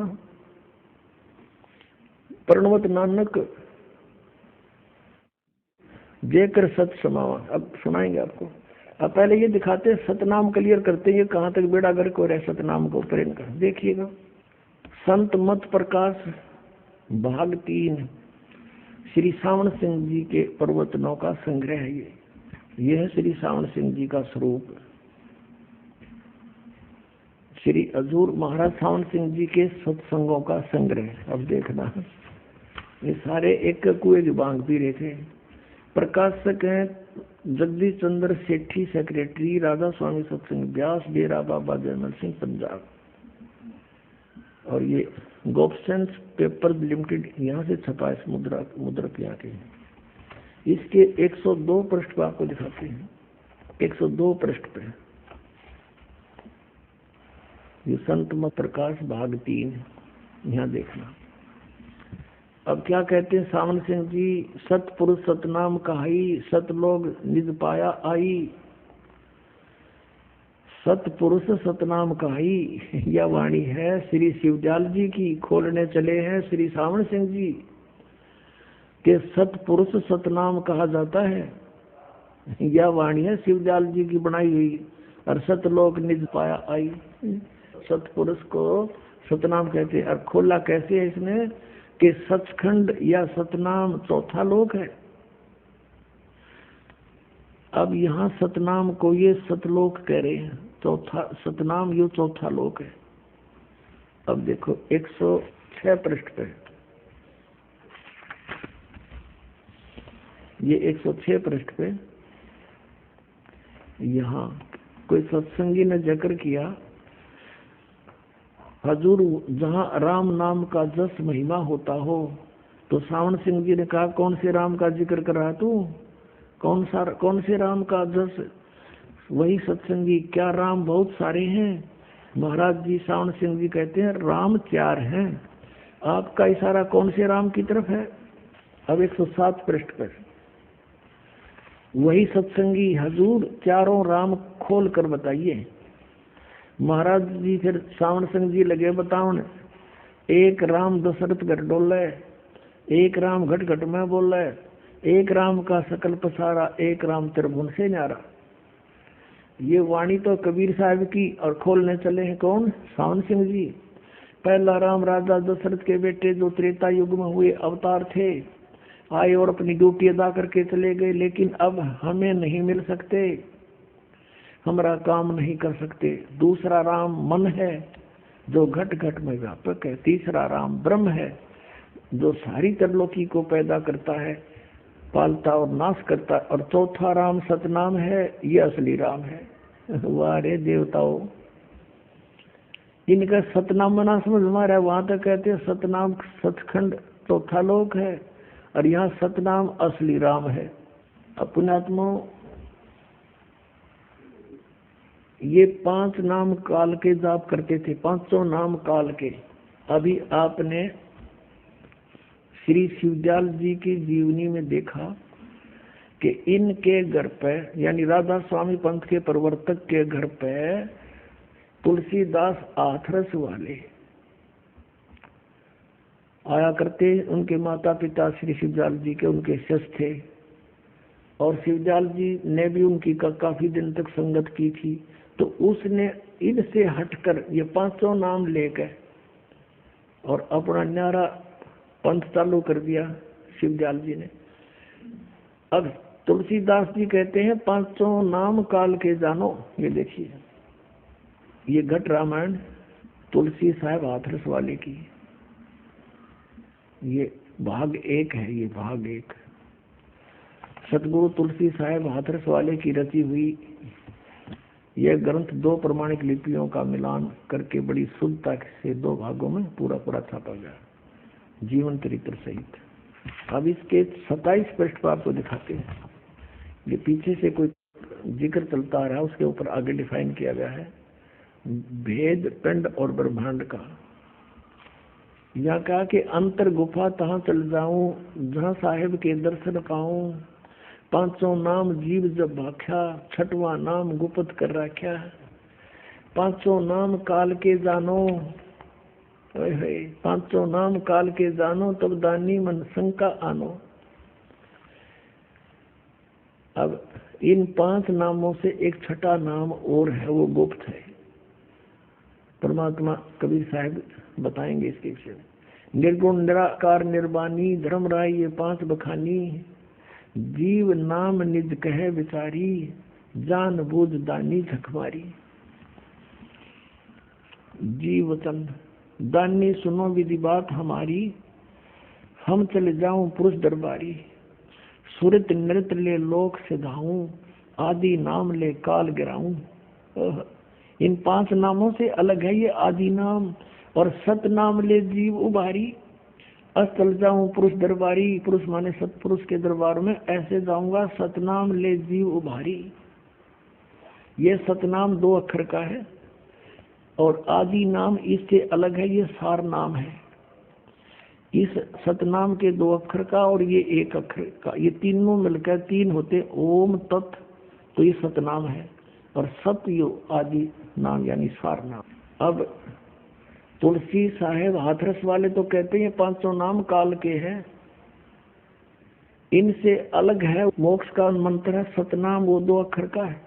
प्रणवत नानक जे कर सत समावा। अब सुनाएंगे आपको। अब पहले ये दिखाते हैं, सतनाम क्लियर करते हैं कहाँ तक बेड़ा गर्क हो रहा है सतनाम को प्रेम कर। देखिएगा, संत मत प्रकाश भाग 3 श्री सावण सिंह जी के प्रवचनों का संग्रह है। ये है श्री सावण सिंह जी का स्वरूप। श्री हजूर महाराज सावण सिंह जी के सत्संगों का संग्रह। अब देखना, ये सारे एक कुएं की बांग पी रहे थे। प्रकाशक हैं जगदीश चंद्र सेठी, सेक्रेटरी राधा स्वामी सत्संग व्यास, डेरा बाबा जयमल सिंह पंजाब। और ये गोपसेंस पेपर लिमिटेड यहाँ से छपा है, मुद्रक यहाँ के। इसके 102 पृष्ठ पर आपको दिखाते हैं, 102 पृष्ठ पे ये संत मत प्रकाश भाग 3, यहाँ देखना। अब क्या कहते हैं सावन सिंह जी, सतपुरुष सतनाम कहाई, सतलोग निज पाया आई। सतपुरुष सतनाम कहाई, यह वाणी है श्री शिवजाल जी की। खोलने चले हैं श्री सावन सिंह जी के सतपुरुष सतनाम कहा जाता है। यह वाणी है शिवजाल जी की बनाई हुई। और सतलोक निज पाया आई, सतपुरुष को सतनाम कहते हैं। और खोला कैसे है इसने कि सचखंड या सतनाम चौथा लोक है। अब यहाँ सतनाम को ये सतलोक कह रहे हैं, चौथा सतनाम यो चौथा लोक है। अब देखो 106 पृष्ठ पे, ये 106 पृष्ठ पे यहाँ कोई सत्संगी ने जिक्र किया, हजूर जहाँ राम नाम का जस महिमा होता हो। तो सावन सिंह जी ने कहा, कौन से राम का जिक्र कर रहा तू? कौन से राम का जस? वही सत्संगी, क्या राम बहुत सारे हैं? महाराज जी सावन सिंह जी कहते हैं राम 4 हैं। आपका इशारा कौन से राम की तरफ है? अब 107 पृष्ठ पर वही सत्संगी, हजूर चारों राम खोल कर बताइए। महाराज जी फिर सावन सिंह जी लगे बताओ, एक राम दशरथ घट डोले, एक राम घट घट में बोले, एक राम का सकल पसारा, एक राम त्रिभुवन से न्यारा। ये वाणी तो कबीर साहब की। और खोलने चले हैं कौन? सावन सिंह जी। पहला राम राजा दशरथ के बेटे जो त्रेता युग में हुए अवतार थे, आए और अपनी ड्यूटी अदा करके चले गए, लेकिन अब हमें नहीं मिल सकते, हमारा काम नहीं कर सकते। दूसरा राम मन है जो घट घट में व्यापक है। तीसरा राम ब्रह्म है जो सारी त्रिलोकी को पैदा करता है, पालता और नाश करता है। और चौथा राम सतनाम है, ये असली राम है। वाह रे देवताओं, इनका सतनाम मना समझ हमारा। वहां तक कहते हैं सतनाम सचखंड चौथा लोक है, और यहाँ सतनाम असली राम है। पुण्यात्मा, ये 5 नाम काल के जाप करते थे, 5 नाम काल के। अभी आपने श्री शिवदयाल जी की जीवनी में देखा कि इनके घर पे, यानी राधा स्वामी पंथ के प्रवर्तक के घर पे तुलसीदास आथरस वाले आया करते। उनके माता पिता श्री शिवदयाल जी के उनके शिष्य थे, और शिवदयाल जी ने भी उनकी काफी दिन तक संगत की थी। तो उसने इनसे हटकर ये 5 नाम लेकर और अपना न्यारा पंथ चालू कर दिया शिवदयाल जी ने। अब तुलसीदास जी कहते हैं 5 नाम काल के जानो। ये देखिए, ये घट रामायण तुलसी साहब हाथरस वाले की, ये भाग 1 है। ये भाग 1 सतगुरु तुलसी साहब हाथरस वाले की रची हुई यह ग्रंथ 2 प्रमाणिक लिपियों का मिलान करके बड़ी शुद्धता से 2 भागों में पूरा छापा गया। जीवन चरित्र सहित। अब इसके 27 पृष्ठ पर आपको दिखाते हैं। ये पीछे से कोई जिक्र चलता आ रहा है, उसके ऊपर आगे डिफाइन किया गया है भेद पिंड और ब्रह्मांड का। यहाँ कहा कि अंतर गुफा तहाँ चल जाऊं, जहाँ साहेब के दर्शन पाऊं। पांचों नाम जीव जब भाख्या, छठवां नाम गुप्त कर राख्या। पांचों नाम काल के जानो, पांचों नाम काल के जानो, तब दानी मन शंका आनो। अब इन 5 नामों से एक छठा नाम और है, वो गुप्त है। परमात्मा कबीर साहब बताएंगे इसके विषय में। निर्गुण निराकार निर्वाणी धर्म राय ये 5 बखानी। जीव नाम निज कहे विचारी, जान बूझ दानी झकमारी। जीव वचन दानी सुनो विधि बात हमारी, हम चले जाऊं पुरुष दरबारी। सुरत नृत्य ले लोक सिधाऊं, आदि नाम ले काल गिराऊं। इन 5 नामों से अलग है ये आदि नाम। और सत नाम ले जीव उबारी, अस्तल जाऊं पुरुष दरबारी। पुरुष माने सतपुरुष के दरबार में ऐसे जाऊंगा, सतनाम ले जीव उबारी। ये सतनाम 2 अक्षर का है और आदि नाम इससे अलग है, ये सार नाम है। इस सतनाम के 2 अक्षर का और ये 1 अक्षर का, ये तीनों मिलकर 3 होते ओम तत्, तो ये सतनाम है। और सत्य आदि नाम यानी सार नाम। अब तुलसी साहेब हाथरस वाले तो कहते हैं 500 नाम काल के हैं, इनसे अलग है मोक्ष का मंत्र है सतनाम, वो 2 अक्षर का है।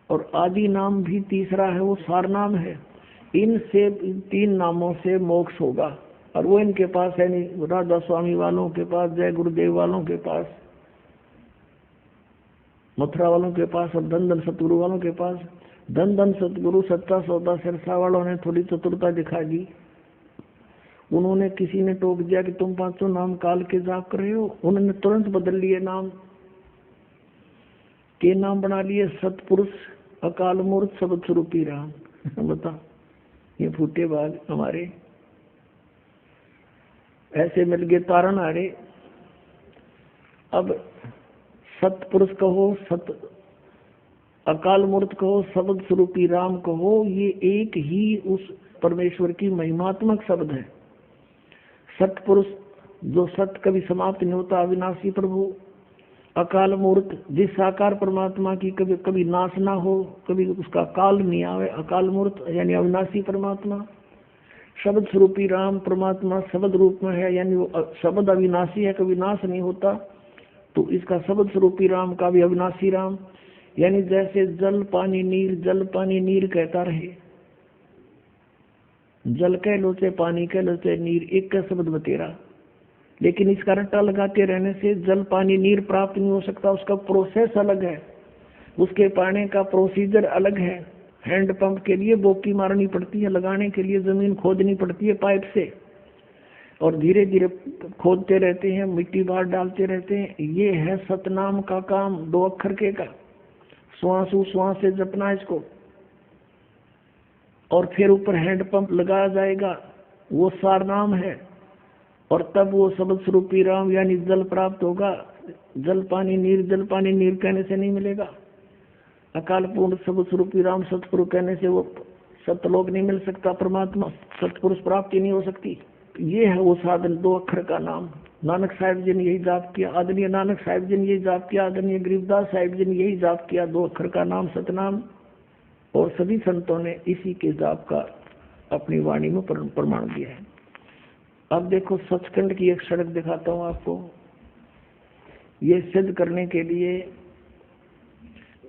और आदि नाम भी तीसरा है, वो सार नाम है। इनसे 3 नामों से मोक्ष होगा। और वो इनके पास है नहीं, राधा स्वामी वालों के पास, जय गुरुदेव वालों के पास, मथुरा वालों के पास, और धन धन सतगुरु वालों के पास। धन धन सतगुरु सच्चा सौदा सिरसा वालों ने थोड़ी चतुरता दिखा दी। उन्होंने किसी ने टोक दिया कि तुम 500 नाम काल के जाप कर रहे हो, उन्होंने तुरंत बदल लिए नाम के नाम बना लिए सतपुरुष, अकाल मूर्त, सबद स्वरूपी राम। बता ये फूटे बाल हमारे ऐसे मिल गए तारण हारे। अब सतपुरुष कहो, सत अकाल मूर्त कहो, शब्द स्वरूपी राम कहो, ये एक ही उस परमेश्वर की महिमात्मक शब्द है। सतपुरुष जो सत्य कभी समाप्त नहीं होता, अविनाशी प्रभु। अकाल मूर्त जिस साकार परमात्मा की कभी कभी नाश ना हो, कभी उसका काल नहीं आवे, अकाल मूर्त यानी अविनाशी परमात्मा। शब्द स्वरूपी राम परमात्मा शब्द रूप में है, यानी वो शब्द अविनाशी है, कभी नाश नहीं होता, तो इसका शब्द स्वरूपी राम का भी अविनाशी राम। यानी जैसे जल पानी नीर, जल पानी नीर कहता रहे, जल कह लो चाहे पानी कह लो चाहे नीर, एक का शब्द बतेरा। लेकिन इसका रट्टा लगाते रहने से जल पानी नीर प्राप्त नहीं हो सकता, उसका प्रोसेस अलग है, उसके पाने का प्रोसीजर अलग है। हैंड पंप के लिए बोकी मारनी पड़ती है, लगाने के लिए जमीन खोदनी पड़ती है पाइप से, और धीरे धीरे खोदते रहते हैं, मिट्टी बाहर डालते रहते हैं। ये है सतनाम का काम, 2 अक्षर के का। श्वासु श्वास से जपना इसको, और फिर ऊपर हैंड पंप लगाया जाएगा, वो सार नाम है। और तब वो शब्द स्वरूपी राम यानी जल प्राप्त होगा। जल पानी नीर, जल पानी नीर कहने से नहीं मिलेगा। अकाल पूर्ण शब्द स्वरूपी राम सतपुरुष कहने से वो सतलोक नहीं मिल सकता, परमात्मा सतपुरुष प्राप्ति नहीं हो सकती। ये है वो साधन, 2 अक्षर का नाम। नानक साहिब जी ने यही जाप किया, आदरणीय नानक साहिब जी ने यही जाप किया, आदरणीय गरीबदास साहिब जी ने यही जाप किया, 2 अक्षर का नाम सतनाम। और सभी संतों ने इसी के जाप का अपनी वाणी में प्रमाण दिया है। अब देखो सचखंड की एक सड़क दिखाता हूँ आपको, ये सिद्ध करने के लिए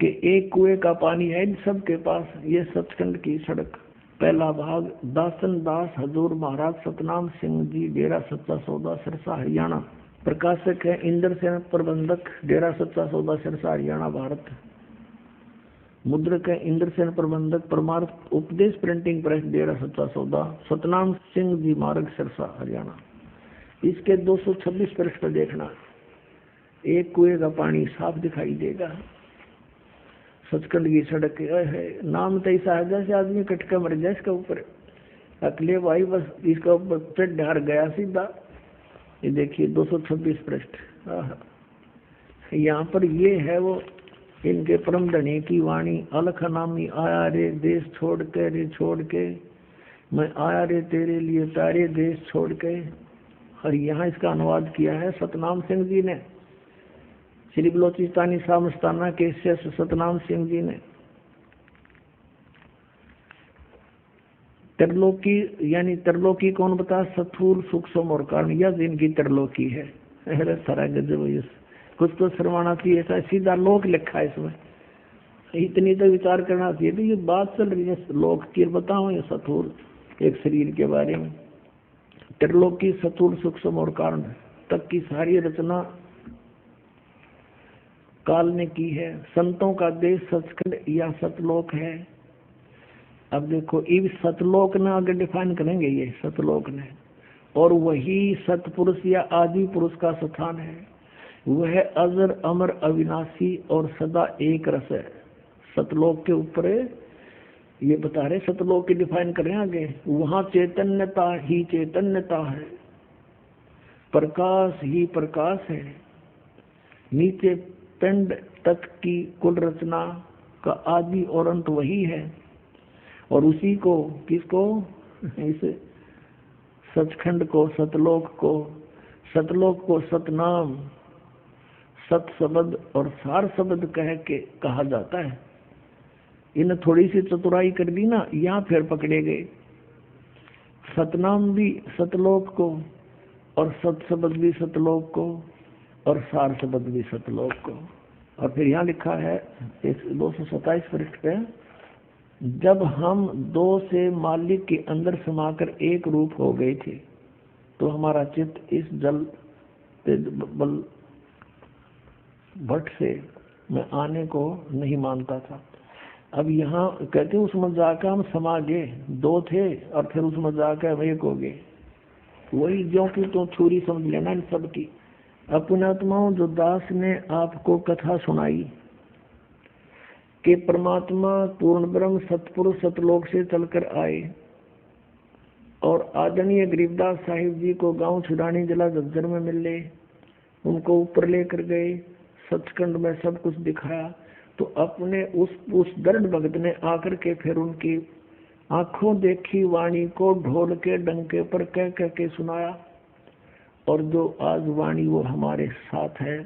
कि एक कुएं का पानी है इन सबके पास। ये सचखंड की सड़क, पहला भाग दासन दास हजूर महाराज सतनाम सिंह जी, डेरा सच्चा सौदा सिरसा हरियाणा। प्रकाशक है इंद्र सेन प्रबंधक, डेरा सच्चा सौदा सिरसा हरियाणा भारत। मुद्रक है इंद्र सेन प्रबंधक, परमार्थ उपदेश प्रिंटिंग प्रेस, डेरा सच्चा सौदा, सतनाम सिंह जी मार्ग सिरसा हरियाणा। इसके 226 पृष्ठ पर देखना, एक कुएं का पानी साफ दिखाई देगा। सचखंड की सड़क है, नाम तो ऐसा है जैसे आदमी कटका मर जाए इसके ऊपर। अकेले भाई बस इसका ऊपर पेट ढार गया सीधा। ये देखिए 226 पृष्ठ। यहाँ पर ये है वो इनके परम धनी की वाणी। अलख नामी आया रे देश छोड़ के, रे छोड़ के मैं आया रे तेरे लिए तारे देश छोड़ के। और यहाँ इसका अनुवाद किया है सतनाम सिंह जी ने, श्री बलोचिस्तानी सामस्ताना के शिष्य सतनाम सिंह जी ने। त्रिलोकी यानी त्रिलोकी कौन बता, स्थूल सूक्ष्म और कारण, यह जिनकी त्रिलोकी है। अरे सारा गजब, कुछ तो शर्माना चाहिए, ऐसा सीधा लोक लिखा है इसमें, इतनी तो विचार करना चाहिए। तो ये बात चल रही है लोक की, बताओ ये स्थूल एक शरीर के बारे में। त्रिलोकी स्थूल सूक्ष्म और कारण तक की सारी रचना काल ने की है। संतों का देश सचखंड या सतलोक है। अब देखो इस सतलोक ने आगे डिफाइन करेंगे ये सतलोक ने, और वही सतपुरुष या आदि पुरुष का स्थान है। वह अजर अमर अविनाशी और सदा एक रस है। सतलोक के ऊपर ये बता रहे, सतलोक की डिफाइन करें आगे। वहां चैतन्यता ही चैतन्यता है, प्रकाश ही प्रकाश है। नीचे पिंड तक की कुल रचना का आदि और अंत वही है। और उसी को किसको, इस सचखंड को, सतलोक को सतनाम, सत शब्द और सार शब्द कह के कहा जाता है। इन्हें थोड़ी सी चतुराई कर दी ना, यहाँ फिर पकड़े गए। सतनाम भी सतलोक को, और सत शब्द भी सतलोक को, और सार शब्द भी सतलोक को। और फिर यहाँ लिखा है 227 पृष्ठ पे, जब हम दो से मालिक के अंदर समाकर एक रूप हो गए थे, तो हमारा चित्त इस जल बल भट्ट से मैं आने को नहीं मानता था। अब यहाँ कहते उसमें जाकर हम समा गए, दो थे और फिर उसमें जाकर हम एक हो गए। वही जो कि तो छुरी समझ लेना इन सब की। अपने आत्माओं, जो दास ने आपको कथा सुनाई कि परमात्मा पूर्ण ब्रह्म सतपुरुष सतलोक से चलकर आए और आदरणीय गरीबदास साहिब जी को गांव छुड़ानी जिला झज्जर में मिले, उनको ऊपर लेकर गए, सचखंड में सब कुछ दिखाया। तो अपने उस दृढ़ भगत ने आकर के फिर उनकी आंखों देखी वाणी को ढोल के डंके पर कह कह के सुनाया। और जो आज वाणी वो हमारे साथ है,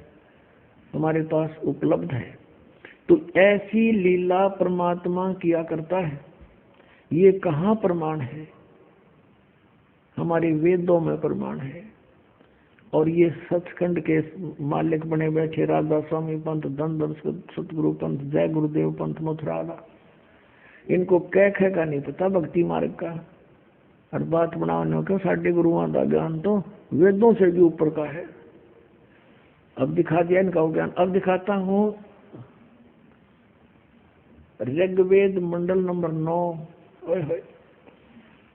हमारे पास उपलब्ध है। तो ऐसी लीला परमात्मा किया करता है। ये कहाँ प्रमाण है? हमारे वेदों में प्रमाण है। और ये सचखंड के मालिक बने बैठे राधा स्वामी पंथ, धन सतगुरु पंथ, जय गुरुदेव पंथ मथुराला, इनको कह का नहीं पता भक्ति मार्ग का। और बात बनाने का साढ़े गुरुओं का ज्ञान तो वेदों से भी ऊपर का है। अब दिखा दिया इनका ज्ञान। अब दिखाता हूँ ऋग्वेद मंडल नंबर 9।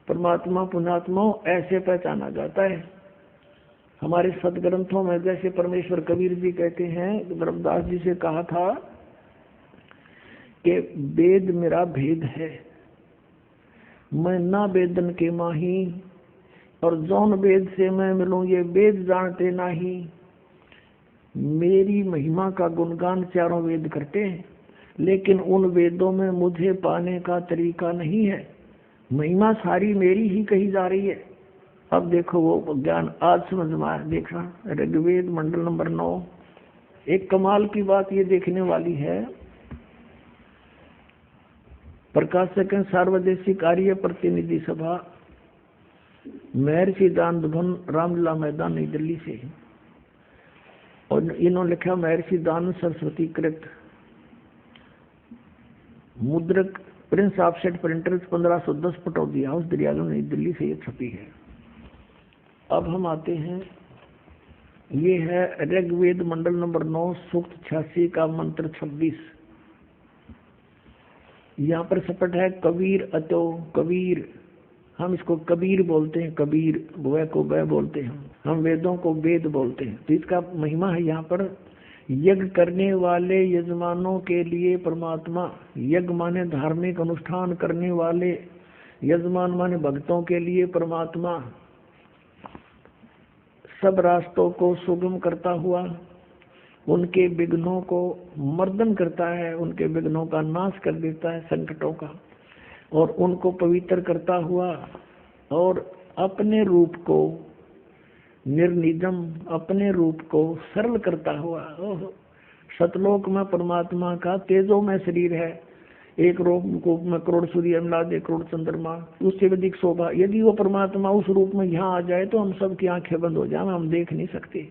परमात्मा पुण्यात्मा ऐसे पहचाना जाता है हमारे सदग्रंथों में। जैसे परमेश्वर कबीर जी कहते हैं, रविदास जी से कहा था कि वेद मेरा भेद है, मैं ना वेदन के माही, और जौन वेद से मैं मिलूं ये वेद जानते नाही। मेरी महिमा का गुणगान चारों वेद करते हैं, लेकिन उन वेदों में मुझे पाने का तरीका नहीं है। महिमा सारी मेरी ही कही जा रही है। अब देखो वो ज्ञान आज समझ में आया। देखा ऋग्वेद मंडल नंबर 9। एक कमाल की बात ये देखने वाली है, प्रकाशक सार्वदेशिक कार्य प्रतिनिधि सभा, महर्षि दान भवन, रामलीला मैदान, नई दिल्ली से। और इन्होंने लिखा महर्षि दान सरस्वती कृत, मुद्रक Prince Offset Printers 1510 Pataudi house Daryaganj, नई दिल्ली से ये छपी है। अब हम आते हैं, ये है ऋग्वेद मंडल नंबर 9 सूक्त 86 का मंत्र 26। यहाँ पर सपट है कबीर अतो कबीर, हम इसको कबीर बोलते हैं, कबीर वह को वह बोलते हैं, हम वेदों को वेद बोलते हैं। तो इसका महिमा है यहाँ पर, यज्ञ करने वाले यजमानों के लिए परमात्मा, यज्ञ माने धार्मिक अनुष्ठान करने वाले यजमान माने भक्तों के लिए परमात्मा सब रास्तों को सुगम करता हुआ उनके विघ्नों को मर्दन करता है, उनके विघ्नों का नाश कर देता है, संकटों का, और उनको पवित्र करता हुआ और अपने रूप को निर्निजम, अपने रूप को सरल करता हुआ। सतलोक में परमात्मा का तेजो में शरीर है, एक रूप में करोड़ सूर्य अमलाद, एक करोड़ चंद्रमा, उससे अधिक शोभा। यदि वो परमात्मा उस रूप में यहाँ आ जाए तो हम सबकी आंखें बंद हो जाए, हम देख नहीं सकते।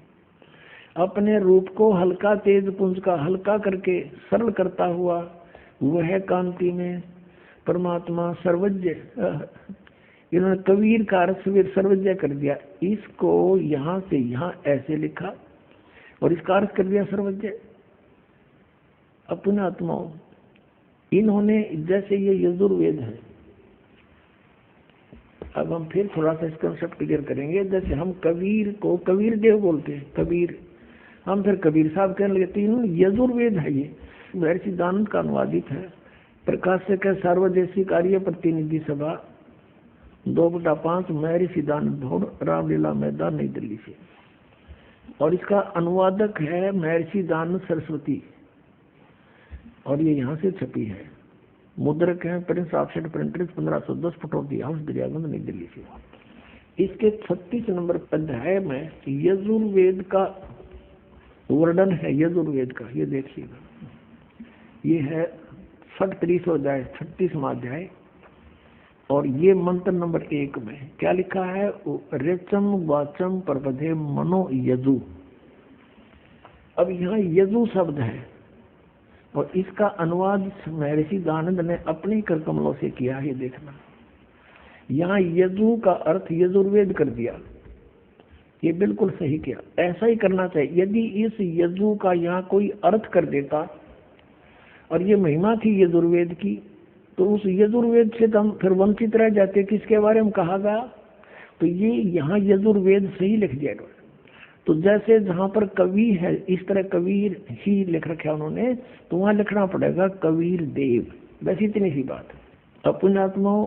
अपने रूप को हल्का तेज पुंज का हल्का करके सरल करता हुआ वह कांति में परमात्मा सर्वज्ञ, इन्होंने कबीर का अर्थ सर्वज्ञ कर दिया। इसको यहाँ से यहाँ ऐसे लिखा और इसका अर्थ कर दिया सर्वज्ञ। अपने आत्माओं इन्होंने, जैसे ये यजुर्वेद है, अब हम फिर थोड़ा सा इस कंसेप्ट क्लियर करेंगे। जैसे हम कबीर को कबीर देव बोलते हैं, कबीर, हम फिर कबीर साहब कहने लगे, तो इन्होंने यजुर्वेद है, ये महर्षि दानंद का अनुवादित है। प्रकाशक है सार्वदेशिक कार्य प्रतिनिधि सभा 2/5 महर्षि दानंद भवन, रामलीला मैदान, नई दिल्ली से। और इसका अनुवादक है महर्षि दानंद सरस्वती, और ये यहाँ से छपी है। मुद्रक है प्रिंस ऑफसेट प्रिंटर्स 1510 फुटोती हाउस दरियागंज, नई दिल्ली से। इसके 36 नंबर अध्याय में यजुर्वेद का वर्णन है, यजुर्वेद का, ये देखिएगा, ये है 36 अध्याय, 36वां अध्याय, और ये मंत्र नंबर 1 में क्या लिखा है, रेचम वाचम प्रपदे मनो यजु। अब यहाँ यजु शब्द है और इसका अनुवाद महर्षि दानंद ने अपने कर कमलों से किया है। देखना, यहाँ यजु का अर्थ यजुर्वेद कर दिया, ये बिल्कुल सही किया, ऐसा ही करना चाहिए। यदि इस यजु का यहाँ कोई अर्थ कर देता और ये महिमा थी यजुर्वेद की, तो उस यजुर्वेद से हम फिर वंचित रह जाते, किसके बारे में कहा गया। तो ये यहाँ यजुर्वेद से ही लिख दिया गया। तो जैसे जहाँ पर कवि है, इस तरह कबीर ही लिख रखा उन्होंने, तो वहाँ लिखना पड़ेगा कबीर देव। बस इतनी सी बात है। अपने आत्माओं,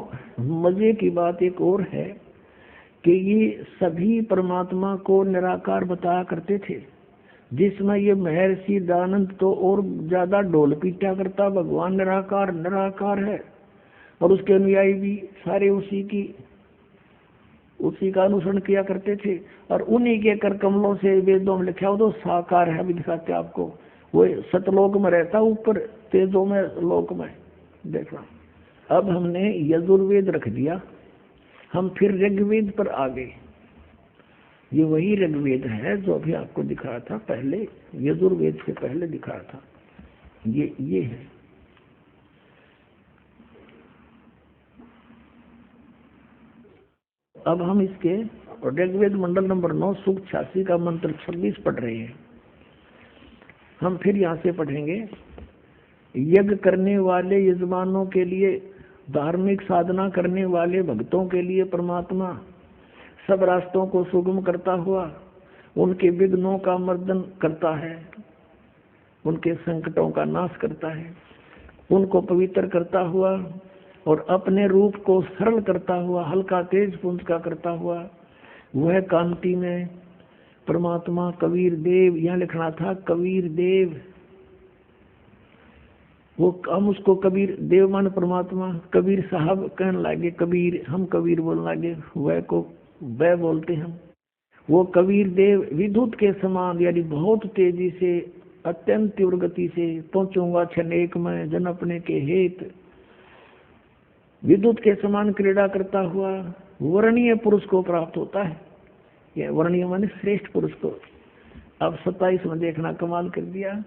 मजे की बात एक और है कि ये सभी परमात्मा को निराकार बताया करते थे, जिसमें ये महर्षि दानंद तो और ज्यादा ढोल पीटा करता, भगवान निराकार निराकार है, और उसके अनुयायी भी सारे उसी का अनुसरण किया करते थे। और उन्हीं के कर कमलों से वेदों में लिखा हो तो साकार है, अभी दिखाते आपको। वो सतलोक में रहता, ऊपर तेजों में लोक में। देखना, अब हमने यजुर्वेद रख दिया, हम फिर ऋग्वेद पर आ गए। ये वही ऋग्वेद है जो अभी आपको दिखाया था पहले, यजुर्वेद से पहले दिखाया था। ये है। अब हम इसके ऋग्वेद मंडल नंबर 9 सूक्त 86 का मंत्र 26 पढ़ रहे हैं। हम फिर यहाँ से पढ़ेंगे। यज्ञ करने वाले यजमानों के लिए, धार्मिक साधना करने वाले भक्तों के लिए परमात्मा सब रास्तों को सुगम करता हुआ उनके विघ्नों का मर्दन करता है, उनके संकटों का नाश करता है, उनको पवित्र करता हुआ और अपने रूप को सरल करता हुआ, हल्का तेज पुंज का करता हुआ, वह कांति में परमात्मा कबीर देव, यहाँ लिखना था कबीर देव। वो हम उसको कबीर देव मान परमात्मा, कबीर साहब कहने लगे, कबीर, हम कबीर बोलने लगे, वह को वह बोलते हम। वो कबीर देव विद्युत के समान, यानी बहुत तेजी से, अत्यंत तीव्र गति से पहुंचूंगा छनेक में जन अपने के हेत, विद्युत के समान क्रीड़ा करता हुआ वर्णीय पुरुष को प्राप्त होता है। यह वर्णीय माने श्रेष्ठ पुरुष को। अब 27 में देखना, कमाल कर दिया।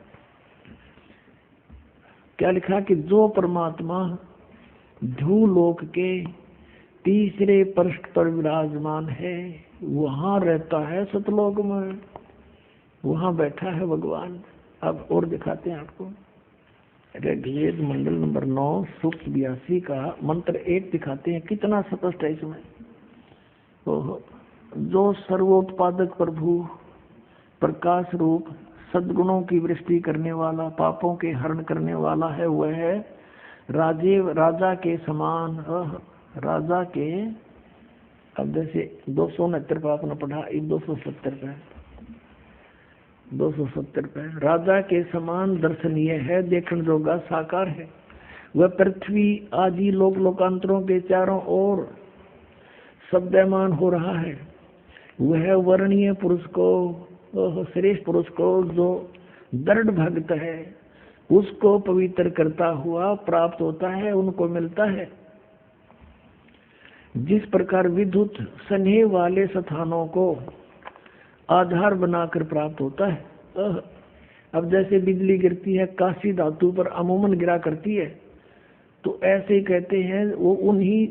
क्या लिखा कि जो परमात्मा ध्रुवलोक के तीसरे पृष्ठ पर विराजमान है, वहां रहता है सतलोक में, वहां बैठा है भगवान। अब और दिखाते हैं आपको। ऋग्वेद मंडल नंबर 9 सूक्त 82 का मंत्र 1 दिखाते हैं, कितना स्पष्ट है इसमें। तो जो सर्वोत्पादक प्रभु, प्रकाश रूप, सद्गुणों की वृष्टि करने वाला, पापों के हरण करने वाला है, वह है राजा के समान, राजा के, अब जैसे 269 पे आपने पढ़ा, 270 पे 270 पे, राजा के समान दर्शनीय है, देखने जोगा साकार है। वह पृथ्वी आदि लोक लोकांतरों के चारों ओर शब्दमान हो रहा है। वह वर्णीय पुरुष को, श्रेष्ठ पुरुष को जो दृढ़ भक्त है उसको पवित्र करता हुआ प्राप्त होता है, उनको मिलता है। जिस प्रकार विद्युत स्नेह वाले स्थानों को आधार बनाकर प्राप्त होता है। अब जैसे बिजली गिरती है कांसी धातु पर अमूमन गिरा करती है, तो ऐसे ही कहते हैं वो उन्हीं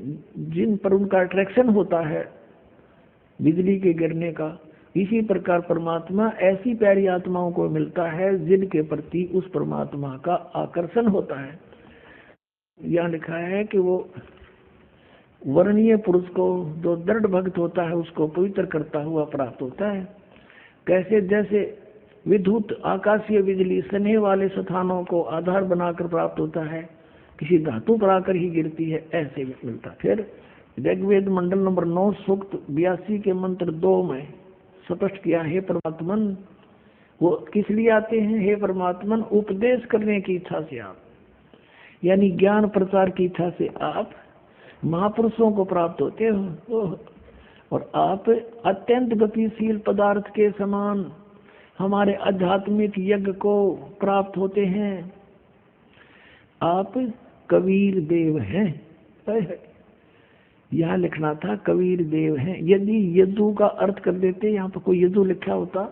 जिन पर उनका अट्रैक्शन होता है बिजली के गिरने का, इसी प्रकार परमात्मा ऐसी प्यारी आत्माओं को मिलता है जिनके प्रति उस परमात्मा का आकर्षण होता है। यहाँ लिखा है कि वो वर्णीय पुरुष को जो दृढ़ भक्त होता है उसको पवित्र करता हुआ प्राप्त होता है। कैसे? जैसे विद्युत आकाशीय बिजली स्नेह वाले स्थानों को आधार बनाकर प्राप्त होता है, किसी धातु पर आकर ही गिरती है, ऐसे भी मिलता है। फिर ऋग्वेद मंडल नंबर 9 सूक्त 82 के मंत्र 2 में स्पष्ट किया, हे परमात्मन, वो किस लिए आते हैं? हे परमात्मन, उपदेश करने की इच्छा से आप, यानी ज्ञान प्रचार की इच्छा से आप महापुरुषों को प्राप्त होते हो, और आप अत्यंत गतिशील पदार्थ के समान हमारे आध्यात्मिक यज्ञ को प्राप्त होते हैं। आप कबीर देव हैं। यहाँ लिखना था कबीर देव हैं। यदि यदु का अर्थ कर देते, यहाँ पर कोई यदु लिखा होता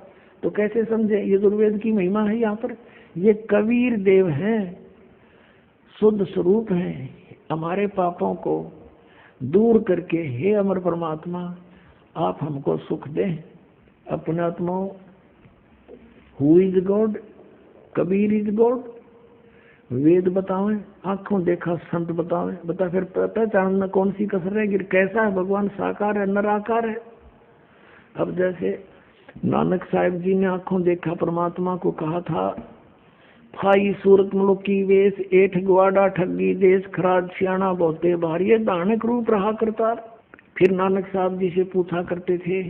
तो कैसे समझे? यजुर्वेद की महिमा है यहाँ पर। ये कबीर देव हैं, शुद्ध स्वरूप हैं, हमारे पापों को दूर करके हे अमर परमात्मा आप हमको सुख दें। अपने आत्माओं, who is God? Kabir is God. Veda बतावें, आंखों देखा संत बतावें, बता फिर पहचान में कौन सी कसर है? कैसा है भगवान? साकार है, निराकार है। अब जैसे नानक साहिब जी ने आंखों देखा परमात्मा को कहा था, फाई सूरत मुल्क की वेश, एठ ग्वाडा ठगी देश, खराज सियाणा बहुते भारी, दानक रूप रहा करता। फिर नानक साहब जी से पूछा करते थे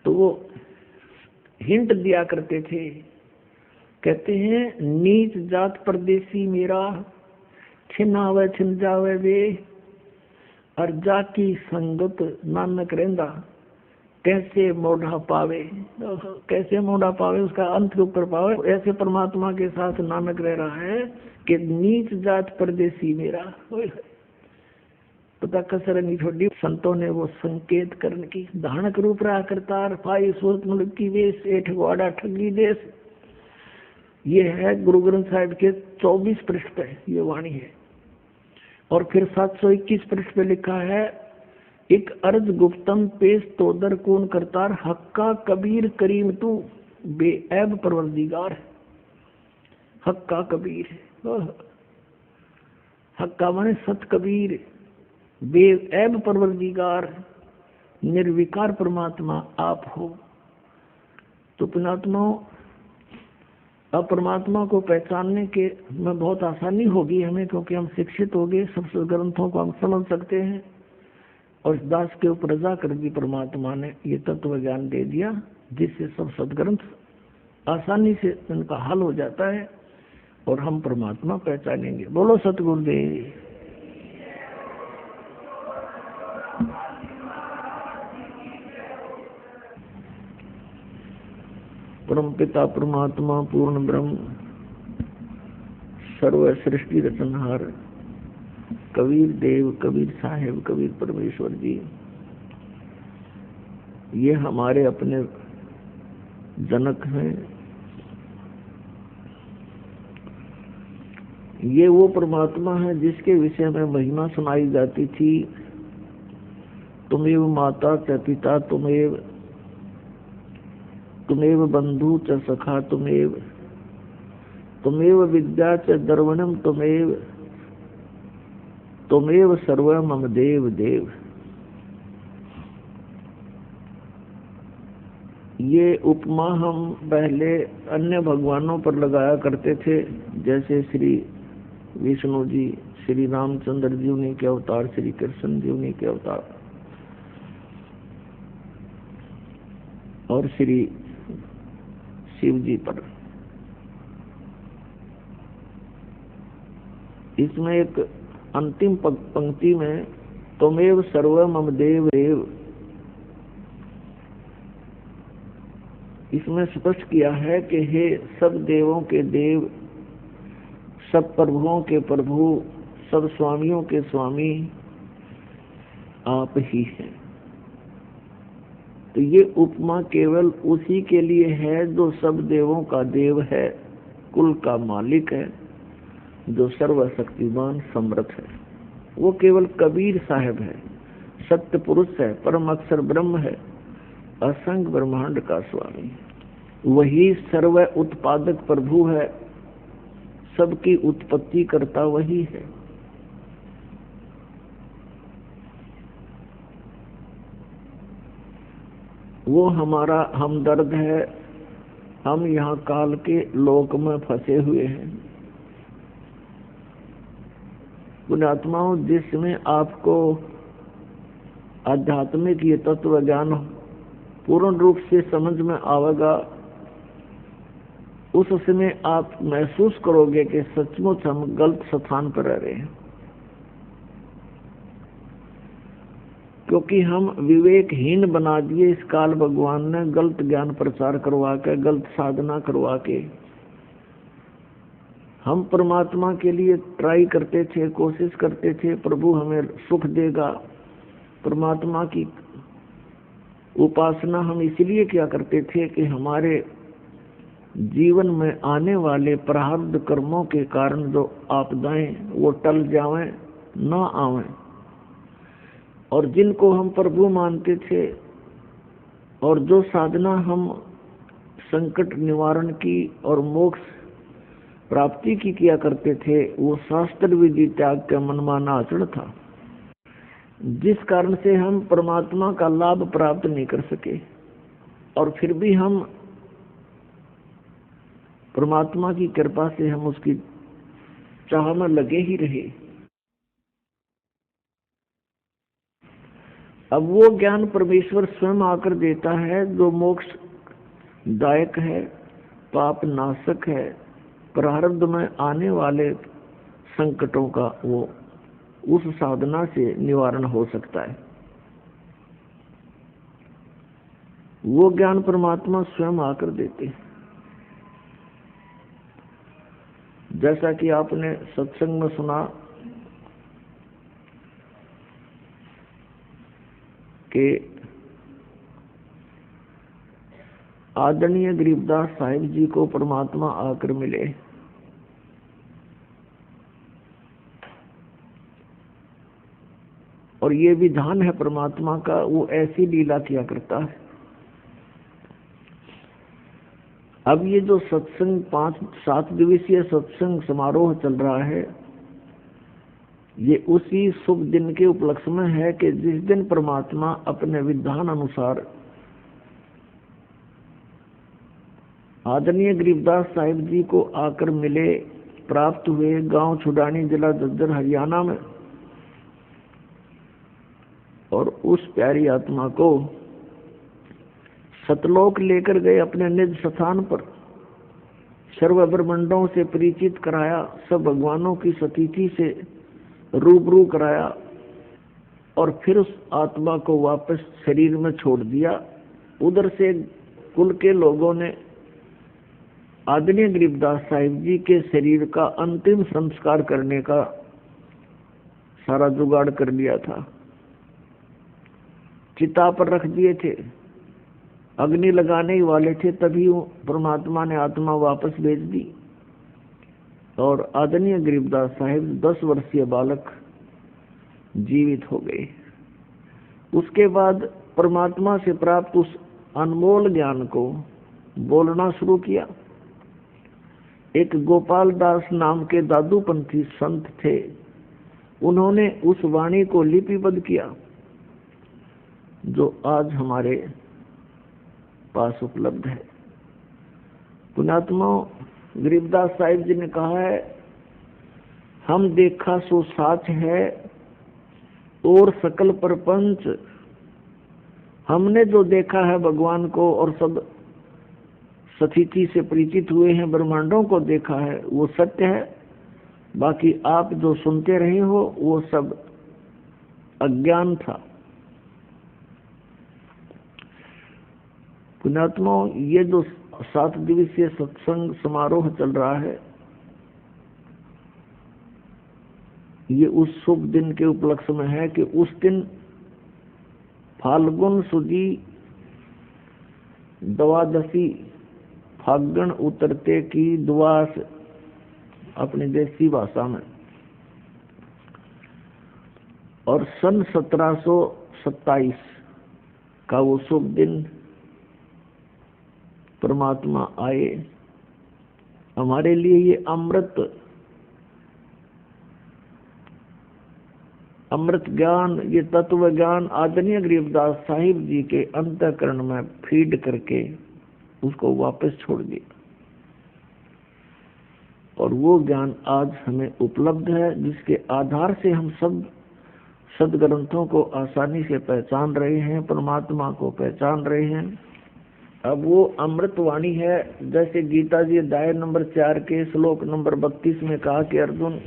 तो वो हिंट दिया करते थे, कहते हैं नीच जात परदेसी मेरा, छिन आवे छिन जावे वे, और जाकी संगत नानक रेंदा, कैसे मोढ़ा पावे। कैसे मोढ़ा पावे? उसका अंत के ऊपर पावे। ऐसे परमात्मा के साथ नानक रह रहा है कि नीच जात परदेसी मेरा। पता कसर नहीं छोड़ी। संतों ने वो संकेत करने की, धानक रूप रहा करतार, फाई सूरत मुल्क की वेश, एठ ग्वाडा ठगी देश। ये है गुरु ग्रंथ साहिब के 24 पृष्ठ पे ये वाणी है। और फिर 721 पृष्ठ पे लिखा है, एक अर्ज गुप्तम पेश तोदर कौन करतार, हक्का कबीर करीम तू बेऐब परवरदिगार है। हक्का कबीर है, हक्का माने सत कबीर, बेऐब परवरदिगार, निर्विकार परमात्मा आप हो। तो पुण्यात्माओं, अब परमात्मा को पहचानने के में बहुत आसानी होगी हमें, क्योंकि हम शिक्षित हो गए, सब ग्रंथों को हम समझ सकते हैं। और इस दास के ऊपर रजा कर दी परमात्मा ने, ये तत्व ज्ञान दे दिया जिससे सब सदग्रंथ आसानी से उनका हल हो जाता है और हम परमात्मा पहचानेंगे। बोलो सतगुरुदेव। परम पिता परमात्मा पूर्ण ब्रह्म सर्व सृष्टि रचनहार कबीर देव, कबीर साहेब, कबीर परमेश्वर जी, ये हमारे अपने जनक हैं। ये वो परमात्मा है जिसके विषय में महिमा सुनाई जाती थी, तुमेव माता च पिता तुमेव, तुमेव बंधु च सखा तुमेव, तुमेव विद्या च दर्वणम तुमेव, तुमेव सर्व मम देव देव। ये उपमा हम पहले अन्य भगवानों पर लगाया करते थे, जैसे श्री विष्णु जी, श्री रामचंद्र जी उन्हीं के अवतार, श्री कृष्ण जी उन्हीं के अवतार, और श्री शिव जी पर। इसमें एक अंतिम पंक्ति में त्वमेव सर्वं मम देव देव, इसमें स्पष्ट किया है कि हे सब देवों के देव, सब प्रभुओं के प्रभु, सब स्वामियों के स्वामी आप ही हैं। तो ये उपमा केवल उसी के लिए है जो सब देवों का देव है, कुल का मालिक है, जो सर्वशक्तिमान समर्थ है। वो केवल कबीर साहब है, सत्य पुरुष है, परम अक्षर ब्रह्म है, असंख्य ब्रह्मांड का स्वामी। वही सर्व उत्पादक प्रभु है, सबकी उत्पत्ति करता वही है। वो हमारा हमदर्द है। हम यहाँ काल के लोक में फंसे हुए हैं। पुण्यात्माओं, जिसमें आपको आध्यात्मिक ये तत्व ज्ञान पूर्ण रूप से समझ में आवेगा, उस समय आप महसूस करोगे कि सचमुच हम गलत स्थान पर रह रहे हैं, क्योंकि हम विवेकहीन बना दिए इस काल भगवान ने, गलत ज्ञान प्रचार करवा के, गलत साधना करवा के। हम परमात्मा के लिए ट्राई करते थे, कोशिश करते थे, प्रभु हमें सुख देगा। परमात्मा की उपासना हम इसलिए क्या करते थे कि हमारे जीवन में आने वाले प्रारब्ध कर्मों के कारण जो आपदाएं वो टल जावें, ना आवें। और जिनको हम प्रभु मानते थे और जो साधना हम संकट निवारण की और मोक्ष प्राप्ति की किया करते थे, वो शास्त्र विधि त्याग का मनमाना आचरण था, जिस कारण से हम परमात्मा का लाभ प्राप्त नहीं कर सके। और फिर भी हम परमात्मा की कृपा से हम उसकी चाह में लगे ही रहे। अब वो ज्ञान परमेश्वर स्वयं आकर देता है जो मोक्ष दायक है, पाप नाशक है, प्रारब्ध में आने वाले संकटों का वो उस साधना से निवारण हो सकता है। वो ज्ञान परमात्मा स्वयं आकर देते हैं। जैसा कि आपने सत्संग में सुना कि आदरणीय गरीबदास साहिब जी को परमात्मा आकर मिले। और ये विधान है परमात्मा का, वो ऐसी लीला किया करता है। अब ये जो सत्संग 5-7 दिवसीय सत्संग समारोह चल रहा है, ये उसी शुभ दिन के उपलक्ष्य में है कि जिस दिन परमात्मा अपने विधान अनुसार आदरणीय गरीबदास साहिब जी को आकर मिले, प्राप्त हुए गांव छुडानी, जिला झज्जर, हरियाणा में। और उस प्यारी आत्मा को सतलोक लेकर गए अपने निज स्थान पर, सर्व ब्रह्मांडों से परिचित कराया, सब भगवानों की सतीथि से रूबरू कराया, और फिर उस आत्मा को वापस शरीर में छोड़ दिया। उधर से कुल के लोगों ने आदरणीय गरीबदास साहिब जी के शरीर का अंतिम संस्कार करने का सारा जुगाड़ कर लिया था। चिता पर रख दिए थे, अग्नि लगाने ही वाले थे, तभी परमात्मा ने आत्मा वापस भेज दी। और आदरणीय गरीबदास साहिब 10 वर्षीय बालक जीवित हो गए। उसके बाद परमात्मा से प्राप्त उस अनमोल ज्ञान को बोलना शुरू किया। एक गोपाल दास नाम के दादूपंथी संत थे, उन्होंने उस वाणी को लिपिबद्ध किया जो आज हमारे पास उपलब्ध है। पुण्यात्माओं, गरीबदास साहिब जी ने कहा है, हम देखा सो साच है और सकल प्रपंच, हमने जो देखा है भगवान को और सब सतीथि से परिचित हुए हैं, ब्रह्मांडों को देखा है, वो सत्य है। बाकी आप जो सुनते रहे हो वो सब अज्ञान था। पुण्यात्मा, ये जो 7 दिवसीय सत्संग समारोह चल रहा है, ये उस शुभ दिन के उपलक्ष्य में है कि उस दिन फाल्गुन सुदी द्वादशी, फागण उतरते की द्वास अपनी देसी भाषा में, और सन 1727 का वो शुभ दिन परमात्मा आए। हमारे लिए ये अमृत ज्ञान, ये तत्व ज्ञान आदरणीय गरीबदास साहिब जी के अंतःकरण में फीड करके उसको वापस छोड़ दिया, और वो ज्ञान आज हमें उपलब्ध है, जिसके आधार से हम सब सदग्रंथों को आसानी से पहचान रहे हैं, परमात्मा को पहचान रहे हैं। अब वो अमृत वाणी है, जैसे गीता जी अध्याय नंबर 4 के श्लोक नंबर 32 में कहा कि अर्जुन,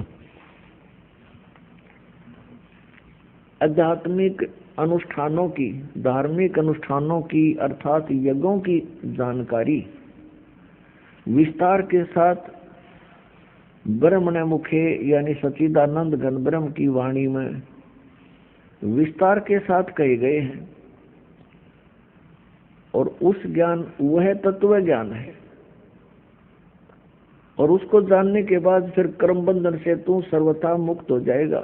आध्यात्मिक अनुष्ठानों की, धार्मिक अनुष्ठानों की अर्थात यज्ञों की जानकारी विस्तार के साथ ब्रह्मण मुखे यानी सच्चिदानंद घन ब्रह्म की वाणी में विस्तार के साथ कहे गए हैं, और उस ज्ञान वह तत्व ज्ञान है, और उसको जानने के बाद फिर कर्म बंधन से तू सर्वथा मुक्त हो जाएगा।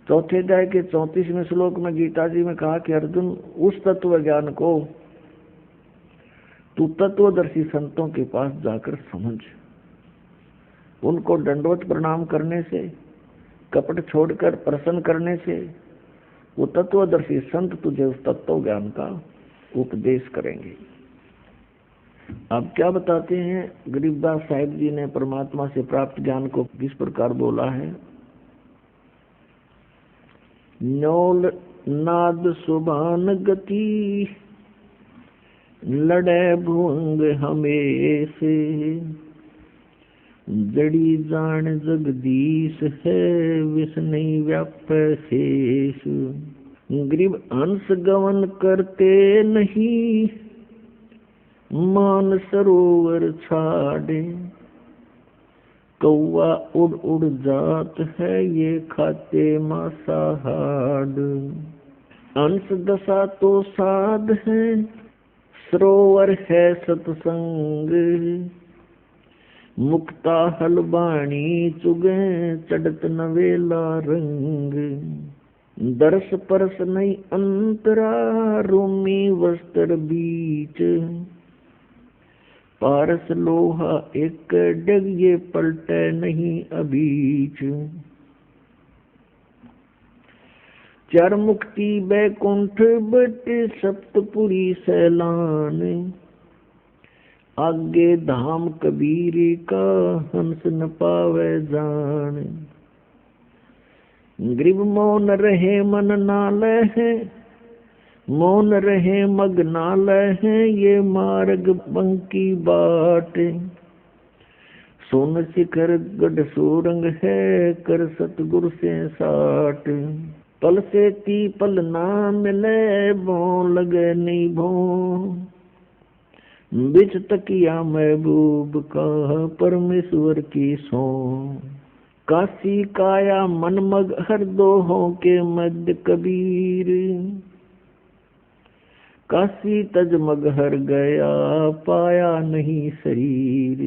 चौथे अध्याय के 34वें श्लोक में गीता जी में कहा कि अर्जुन, उस तत्व ज्ञान को तू तत्वदर्शी संतों के पास जाकर समझ। उनको दंडवत प्रणाम करने से, कपट छोड़कर प्रसन्न करने से वो तत्वदर्शी संत तुझे उस तत्व ज्ञान का उपदेश करेंगे। अब क्या बताते हैं गरीबदास साहिब जी ने परमात्मा से प्राप्त ज्ञान को किस प्रकार बोला है। न्योल नाद सुभान गति, लड़े भुंग हमेशे, जड़ी जान जगदीश है, विष नहीं व्याप शेष। गरीब हंस गवन करते नहीं, मान सरोवर छाड़े, कौवा उड़ उड़ जात है, ये खाते मांसाहार। अंश दशा तो साध है, सरोवर है सत्संग, मुक्ता हलबाणी चुगे, चढ़त नवेला रंग। दर्श परस नहीं अंतरा, रोमी वस्त्र बीच, पारस लोहा एक डग, ये पलटे नहीं अबीच। चार मुक्ति बैकुंठ बट, सप्तपुरी सैलान, आगे धाम कबीर का, हंस न पावे जान। गरीब मौन रहे मन नालय है, मौन रहे मग्नालय है, ये मार्ग बंकी बाट। सोन शिखर गढ़ सुरंग है, कर सतगुरु से साट। पल से ती पल ना मिले, भो लगे नहीं भो, बिच तकिया महबूब का, परमेश्वर की सो। काशी काया मन मग हर दोहों के मध्य कबीर, काशी तज मग हर गया, पाया नहीं शरीर।